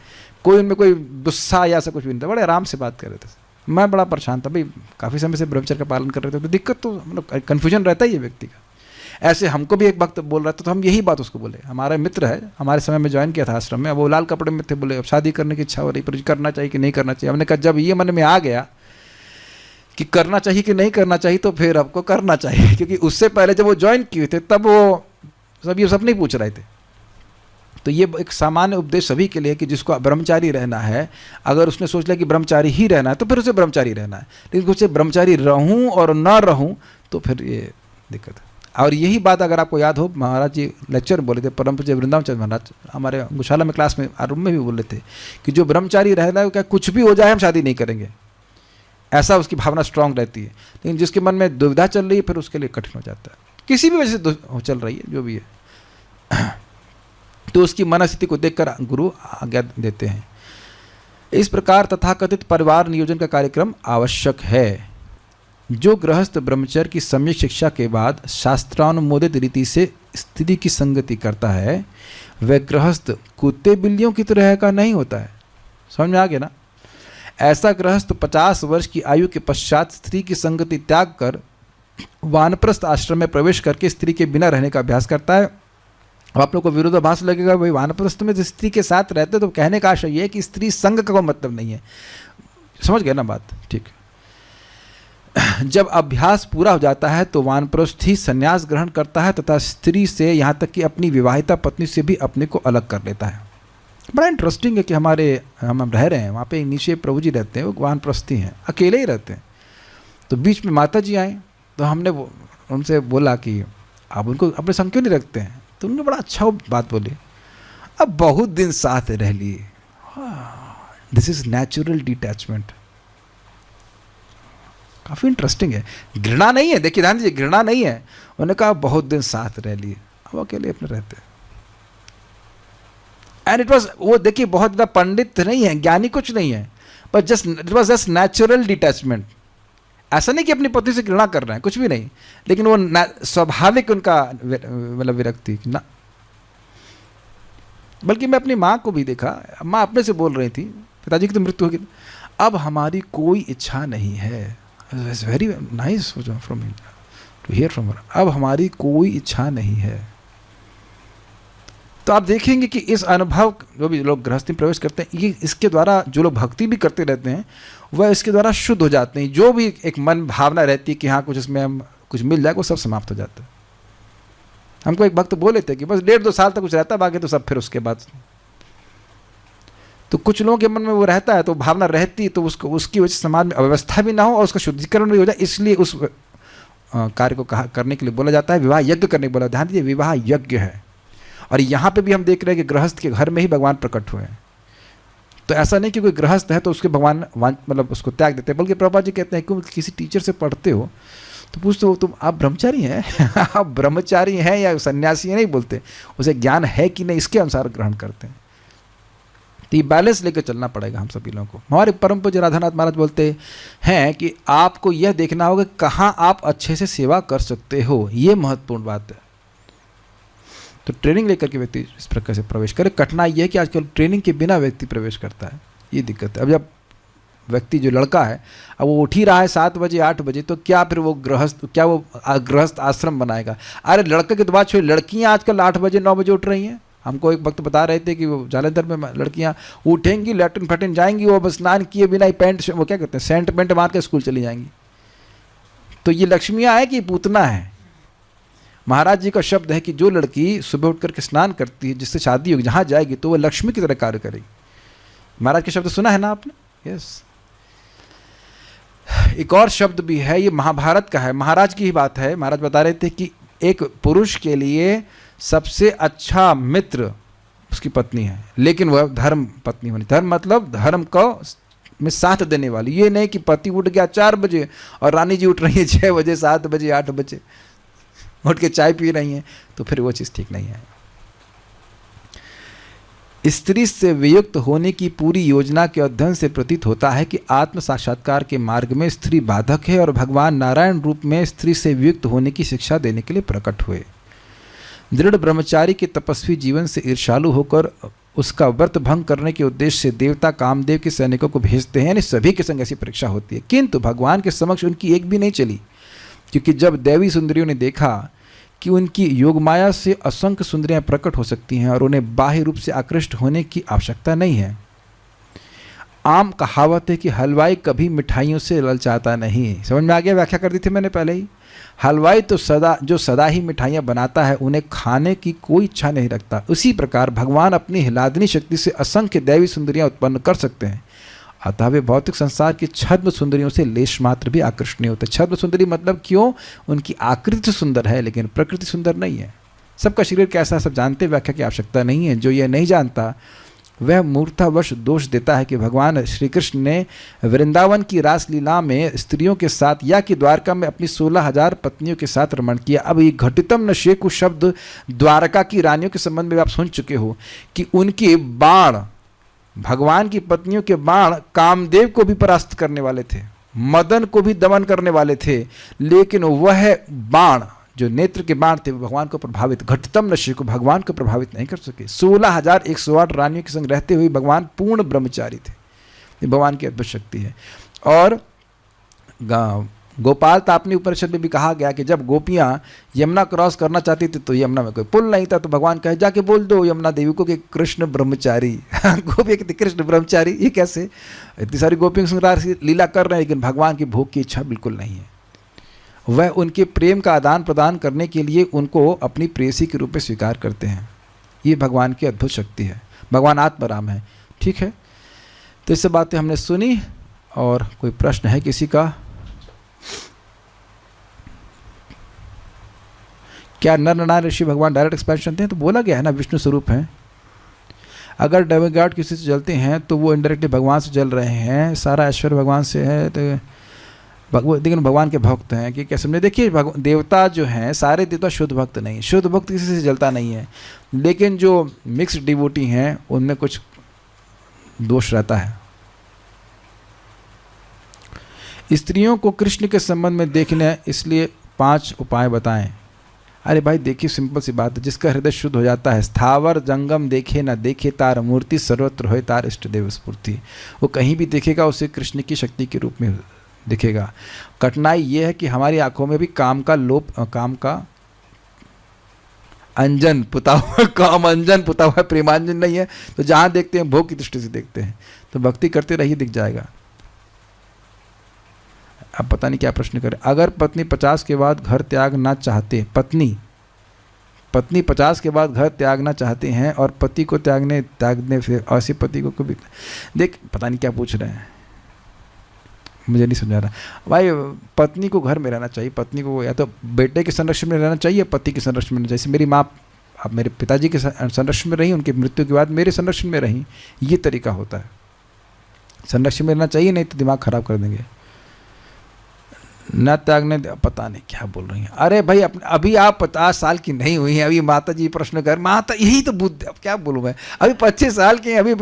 Speaker 1: कोई उनमें कोई गुस्सा या ऐसा कुछ भी नहीं था, बड़े आराम से बात कर रहे थे। मैं बड़ा परेशान था भाई, काफ़ी समय से ब्रह्मचर्य का पालन कर रहे थे, तो दिक्कत तो मतलब कन्फ्यूजन रहता ही है व्यक्ति का। ऐसे हमको भी एक वक्त बोल रहा था तो हम यही बात उसको बोले। हमारा मित्र है, हमारे समय में ज्वाइन किया था आश्रम में, अब वो लाल कपड़े में थे, बोले अब शादी करने की इच्छा हो रही, पर करना चाहिए कि नहीं करना चाहिए। हमने कहा जब ये मन में आ गया कि करना चाहिए कि नहीं करना चाहिए तो फिर आपको करना चाहिए, क्योंकि उससे पहले जब वो ज्वाइन किए थे तब वो सब नहीं पूछ रहे थे। तो ये एक सामान्य उपदेश सभी के लिए कि जिसको ब्रह्मचारी रहना है, अगर उसने सोच लिया कि ब्रह्मचारी ही रहना है तो फिर उसे ब्रह्मचारी रहना है, लेकिन उसे ब्रह्मचारी रहूं और ना रहूं तो फिर ये दिक्कत है। और यही बात अगर आपको याद हो, महाराज जी लेक्चर बोले थे, परम पूज्य वृंदावन चंद्र महाराज हमारे गौशाला में क्लास में रूम में भी बोले थे कि जो ब्रह्मचारी रहना है क्या कुछ भी हो जाए हम शादी नहीं करेंगे, ऐसा उसकी भावना स्ट्रांग रहती है। लेकिन जिसके मन में दुविधा चल रही है फिर उसके लिए कठिन हो जाता है, किसी भी वजह से चल रही है जो भी है, तो उसकी मनस्थिति को देखकर गुरु आज्ञा देते हैं। इस प्रकार तथाकथित परिवार नियोजन का कार्यक्रम आवश्यक है। जो गृहस्थ ब्रह्मचर्य की सम्यक शिक्षा के बाद शास्त्रानुमोदित रीति से स्त्री की संगति करता है, वह गृहस्थ कुत्ते बिल्लियों की तरह का नहीं होता है। समझ में आ गया ना? ऐसा गृहस्थ 50 वर्ष की आयु के पश्चात स्त्री की संगति त्याग कर वानप्रस्थ आश्रम में प्रवेश करके स्त्री के बिना रहने का अभ्यास करता है। अब आप लोग को विरोधाभास लगेगा, भाई वानप्रस्थ में स्त्री के साथ रहते, तो कहने का आशय है कि स्त्री संग का कोई मतलब नहीं है। समझ गए ना बात? ठीक। जब अभ्यास पूरा हो जाता है तो वानप्रस्थ ही संन्यास ग्रहण करता है तथा स्त्री से, यहाँ तक कि अपनी विवाहिता पत्नी से भी अपने को अलग कर लेता है। बड़ा इंटरेस्टिंग है कि हम रह रहे हैं वहाँ पे, नीचे प्रभु जी रहते हैं, वो वानप्रस्थी हैं, अकेले ही रहते हैं। तो बीच में माता जी आए तो हमने उनसे बोला कि आप उनको अपने संग क्यों नहीं रखते हैं, तो उन्होंने बड़ा अच्छा बात बोली, अब बहुत दिन साथ रह लिए, दिस इज नेचुरल डिटैचमेंट। काफ़ी इंटरेस्टिंग है, घृणा नहीं है, देखिए ध्यान दीजिए, घृणा नहीं है। उन्होंने कहा बहुत दिन साथ रह लिए, अब अकेले अपने रहते हैं। एंड इट वॉज, वो देखिए बहुत ज़्यादा पंडित नहीं है, ज्ञानी कुछ नहीं है, but just it was just natural detachment. ऐसा नहीं कि अपनी पत्नी से घृणा कर रहे हैं, कुछ भी नहीं, लेकिन वो स्वाभाविक उनका मतलब विरक्ति ना। बल्कि मैं अपनी माँ को भी देखा, माँ अपने से बोल रही थी, पिताजी की तो मृत्यु होगी, अब हमारी कोई इच्छा नहीं है। It's very nice from to here from her. अब हमारी कोई इच्छा नहीं है। तो आप देखेंगे कि इस अनुभव, जो भी लोग गृहस्थी में प्रवेश करते हैं, ये इसके द्वारा, जो लोग भक्ति भी करते रहते हैं वह इसके द्वारा शुद्ध हो जाते हैं। जो भी एक मन भावना रहती है कि हाँ कुछ इसमें हम कुछ मिल जाए, वो सब समाप्त हो जाता है। हमको एक भक्त बोले थे कि बस 1.5-2 साल तक कुछ रहता है, बाकी तो सब फिर उसके बाद। तो कुछ लोगों के मन में वो रहता है, तो भावना रहती है, तो उसको उसकी वजह से समाज में अव्यवस्था भी ना हो और उसका शुद्धिकरण भी हो जाए, इसलिए उस कार्य को करने के लिए बोला जाता है, विवाह यज्ञ करने को बोला। ध्यान दीजिए, विवाह यज्ञ है। और यहाँ पे भी हम देख रहे हैं कि गृहस्थ के घर में ही भगवान प्रकट हुए हैं। तो ऐसा नहीं कि कोई गृहस्थ है तो उसके भगवान मतलब उसको त्याग देते हैं, बल्कि प्रभुपाद जी कहते हैं कि किसी टीचर से पढ़ते हो तो पूछते हो तुम आप ब्रह्मचारी हैं आप ब्रह्मचारी हैं या सन्यासी हैं, नहीं बोलते, उसे ज्ञान है कि नहीं इसके अनुसार ग्रहण करते हैं। तो ये बैलेंस लेकर चलना पड़ेगा हम सभी लोगों को। हमारे परम पूज्य राधानाथ महाराज बोलते हैं कि आपको यह देखना होगा कहाँ आप अच्छे से सेवा कर सकते हो, ये महत्वपूर्ण बात है। तो ट्रेनिंग लेकर के व्यक्ति इस प्रकार से प्रवेश करे। कठिनाई यह है कि आजकल ट्रेनिंग के बिना व्यक्ति प्रवेश करता है, ये दिक्कत है। अब जब व्यक्ति जो लड़का है, अब वो उठ ही रहा है 7 बजे 8 बजे, तो क्या फिर वो गृहस्थ आश्रम बनाएगा? अरे लड़के की तो बात छोड़िए, लड़कियाँ आजकल 8 बजे 9 बजे उठ रही हैं। हमको एक वक्त बता रहे थे कि वो जालंधर में लड़कियाँ उठेंगी, लैट्रिन फैट्रिन जाएंगी, वो बस स्नान किए बिना ही पैंट, वो क्या कहते हैं, सेंट पेंट मार के स्कूल चली जाएंगी। तो ये लक्ष्मियाँ हैं कि पूतना है? महाराज जी का शब्द है कि जो लड़की सुबह उठ करके स्नान करती है, जिससे शादी होगी, जहाँ जाएगी तो वह लक्ष्मी की तरह कार्य करेगी। महाराज के शब्द सुना है ना आपने? यस। एक और शब्द भी है, ये महाभारत का है, महाराज की ही बात है। महाराज बता रहे थे कि एक पुरुष के लिए सबसे अच्छा मित्र उसकी पत्नी है, लेकिन वह धर्म पत्नी होनी। धर्म मतलब धर्म को में साथ देने वाली। ये नहीं कि पति उठ गया 4 बजे और रानी जी उठ रही है 6 बजे 7 बजे 8 बजे उठ के चाय पी रही हैं, तो फिर वो चीज़ ठीक नहीं है। स्त्री से वियुक्त होने की पूरी योजना के अध्ययन से प्रतीत होता है कि आत्म साक्षात्कार के मार्ग में स्त्री बाधक है और भगवान नारायण रूप में स्त्री से वियुक्त होने की शिक्षा देने के लिए प्रकट हुए। दृढ़ ब्रह्मचारी के तपस्वी जीवन से ईर्ष्यालु होकर उसका व्रत भंग करने के उद्देश्य से देवता कामदेव के सैनिकों को भेजते हैं, यानी सभी के संग ऐसी परीक्षा होती है। किंतु भगवान के समक्ष उनकी एक भी नहीं चली, क्योंकि जब देवी सुंदरियों ने देखा कि उनकी योगमाया से असंख्य सुंदरियां प्रकट हो सकती हैं और उन्हें बाह्य रूप से आकृष्ट होने की आवश्यकता नहीं है। आम कहावत है कि हलवाई कभी मिठाइयों से ललचाता नहीं। समझ में आ गया? व्याख्या कर दी थी मैंने पहले ही। हलवाई तो सदा ही मिठाइयाँ बनाता है, उन्हें खाने की कोई इच्छा नहीं रखता। उसी प्रकार भगवान अपनी हिलादनी शक्ति से असंख्य दैवी सुंदरियाँ उत्पन्न कर सकते हैं, अतः वे भौतिक संसार की छद्म सुंदरियों से लेश मात्र भी आकृष्ट नहीं होते। छद्म सुंदरी मतलब क्यों? उनकी आकृति सुंदर है लेकिन प्रकृति सुंदर नहीं है। सबका शरीर कैसा सब जानते, व्याख्या की आवश्यकता नहीं है। जो यह नहीं जानता वह मूर्खतावश दोष देता है कि भगवान श्री कृष्ण ने वृंदावन की रासलीला में स्त्रियों के साथ या कि द्वारका में अपनी 16,000 पत्नियों के साथ रमण किया। अब ये घटितम नशेकु शब्द द्वारका की रानियों के संबंध में आप सुन चुके हो कि उनके बाण, भगवान की पत्नियों के बाण कामदेव को भी परास्त करने वाले थे, मदन को भी दमन करने वाले थे, लेकिन वह बाण जो नेत्र के बाण थे वो भगवान को प्रभावित, घटतम नशे को भगवान को प्रभावित नहीं कर सके। 16,108 रानियों के संग रहते हुए भगवान पूर्ण ब्रह्मचारी थे। ये भगवान की अद्भुत शक्ति है। और गोपाल तापनी उपनिषद में भी कहा गया कि जब गोपियाँ यमुना क्रॉस करना चाहती थी तो यमुना में कोई पुल नहीं था, तो भगवान कहे जाके बोल दो यमुना देवी को कि कृष्ण ब्रह्मचारी। गोपी कहती कृष्ण ब्रह्मचारी, ये कैसे? इतनी सारी गोपियों के संग लीला कर रहे हैं लेकिन भगवान की भोग की इच्छा बिल्कुल नहीं है। वह उनके प्रेम का आदान प्रदान करने के लिए उनको अपनी प्रेयसी के रूप में स्वीकार करते हैं। ये भगवान की अद्भुत शक्ति है। भगवान आत्माराम है। ठीक है, तो ये सब बातें हमने सुनी। और कोई प्रश्न है किसी का? क्या नर नारायण ऋषि भगवान डायरेक्ट एक्सपेंशन थे? तो बोला गया है ना, विष्णु स्वरूप हैं। अगर डेमिगॉड किसी से जलते हैं तो वो इनडायरेक्टली भगवान से जल रहे हैं। सारा ऐश्वर्य भगवान से है, तो लेकिन भगवान के भक्त हैं कि क्या समझे? देखिए, देवता जो हैं सारे देवता शुद्ध भक्त नहीं, शुद्ध भक्त किसी से जलता नहीं है, लेकिन जो मिक्स्ड डिवोटी हैं उनमें कुछ दोष रहता है। स्त्रियों को कृष्ण के संबंध में देखने इसलिए 5 उपाय बताएं। अरे भाई देखिए, सिंपल सी बात है, जिसका हृदय शुद्ध हो जाता है, स्थावर जंगम देखे न देखे तार मूर्ति, सर्वत्र होए तार इष्ट देव स्फूर्ति। वो कहीं भी देखेगा उसे कृष्ण की शक्ति के रूप में दिखेगा। कठिनाई ये है कि हमारी आंखों में भी काम का अंजन पुता हुआ, काम अंजन पुता हुआ, प्रेमांजन नहीं है। तो जहां देखते हैं भोग की दृष्टि से देखते हैं। तो भक्ति करते रहिए, दिख जाएगा। अब पता नहीं क्या प्रश्न करें। अगर पत्नी 50 के बाद घर त्यागना चाहते, पत्नी 50 के बाद घर त्यागना चाहते हैं और पति को त्यागने फिर ऐसे पति को कभी देख, पता नहीं क्या पूछ रहे हैं, मुझे नहीं समझा रहा भाई। पत्नी को घर में रहना चाहिए, पत्नी को या तो बेटे के संरक्षण में रहना चाहिए, पति के संरक्षण में रहना चाहिए। जैसे मेरी माँ अब मेरे पिताजी के संरक्षण में रही, उनकी मृत्यु के बाद मेरे संरक्षण में रही, ये तरीका होता है। संरक्षण में रहना चाहिए, नहीं तो दिमाग खराब कर देंगे। न त्यागने, पता नहीं क्या बोल रही हैं। अरे भाई अभी आप 50 साल की नहीं हुई हैं, अभी माता जी प्रश्न कर, माता यही तो बुद्धि, अब क्या बोलूँ मैं, अभी 25 साल की, अभी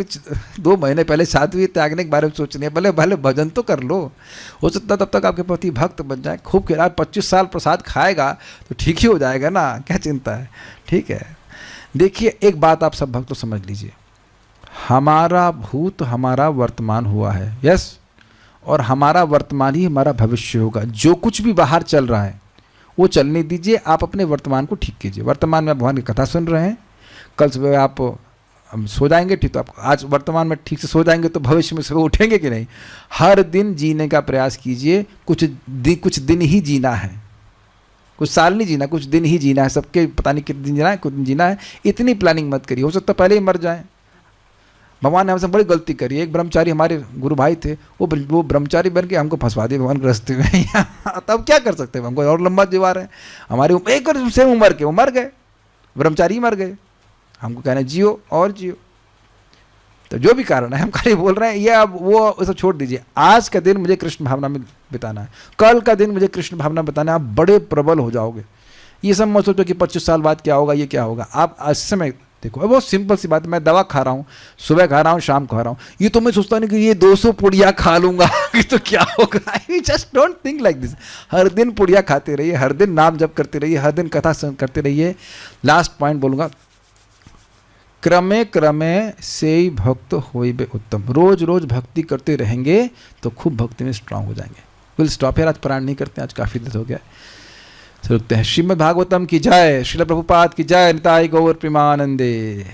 Speaker 1: 2 महीने पहले शादी हुई, त्यागने के बारे में सोच रही है। भले भजन तो कर लो, हो सकता तब तक आपके पति भक्त बन जाए, खूब खिला। 25 साल प्रसाद खाएगा तो ठीक ही हो जाएगा ना, क्या चिंता है। ठीक है, देखिए एक बात आप सब भक्त समझ लीजिए, हमारा भूत हमारा वर्तमान हुआ है, यस, और हमारा वर्तमान ही हमारा भविष्य होगा। जो कुछ भी बाहर चल रहा है वो चलने दीजिए, आप अपने वर्तमान को ठीक कीजिए। वर्तमान में आप भगवान की कथा सुन रहे हैं, कल सुबह आप सो जाएंगे ठीक, तो आप आज वर्तमान में ठीक से सो जाएंगे तो भविष्य में सुबह उठेंगे कि नहीं। हर दिन जीने का प्रयास कीजिए, कुछ दिन ही जीना है, कुछ साल नहीं जीना, कुछ दिन ही जीना है। सबके पता नहीं कितने दिन जीना है, कुछ दिन जीना है, इतनी प्लानिंग मत करिए। हो सकता है पहले ही मर जाए। भगवान ने हमसे बड़ी गलती करी। एक ब्रह्मचारी हमारे गुरु भाई थे, वो ब्रह्मचारी बन के हमको फंसवा दिए भगवान के रास्ते में। तब क्या कर सकते हैं, हमको और लंबा जीवा रहे हैं। हमारी एक और सेम उम्र के वो मर गए, ब्रह्मचारी मर गए। हमको कहना जियो और जियो। तो जो भी कारण है, हम खाली बोल रहे हैं, ये अब वो सब छोड़ दीजिए। आज का दिन मुझे कृष्ण भावना में बिताना है, कल का दिन मुझे कृष्ण भावना बिताना है। आप बड़े प्रबल हो जाओगे। ये सब मत सोचो कि 25 साल बाद क्या होगा, ये क्या होगा। आप इस समय देखो, बहुत सिंपल सी बात है। मैं दवा खा रहा हूँ, सुबह खा रहा हूँ, शाम खा रहा हूँ। ये तो मैं सोचता नहीं कि ये 200 पुड़िया खा लूंगा तो क्या होगा। You just don't think like this. हर दिन पुड़िया खाते रहिए, हर दिन नाम जप करते रहिए, हर दिन कथा करते रहिए। लास्ट पॉइंट बोलूंगा, क्रमे क्रमे से भक्त होइबे उत्तम। रोज रोज भक्ति करते रहेंगे तो खूब भक्ति में स्ट्रांग हो जाएंगे। विल स्टॉप हियर, आज पारायण नहीं करते, आज काफी देर हो गया, रुकते हैं। श्रीमद् भागवतम की जय, श्रील प्रभुपाद की जय, निताई गौर प्रेमानंदे।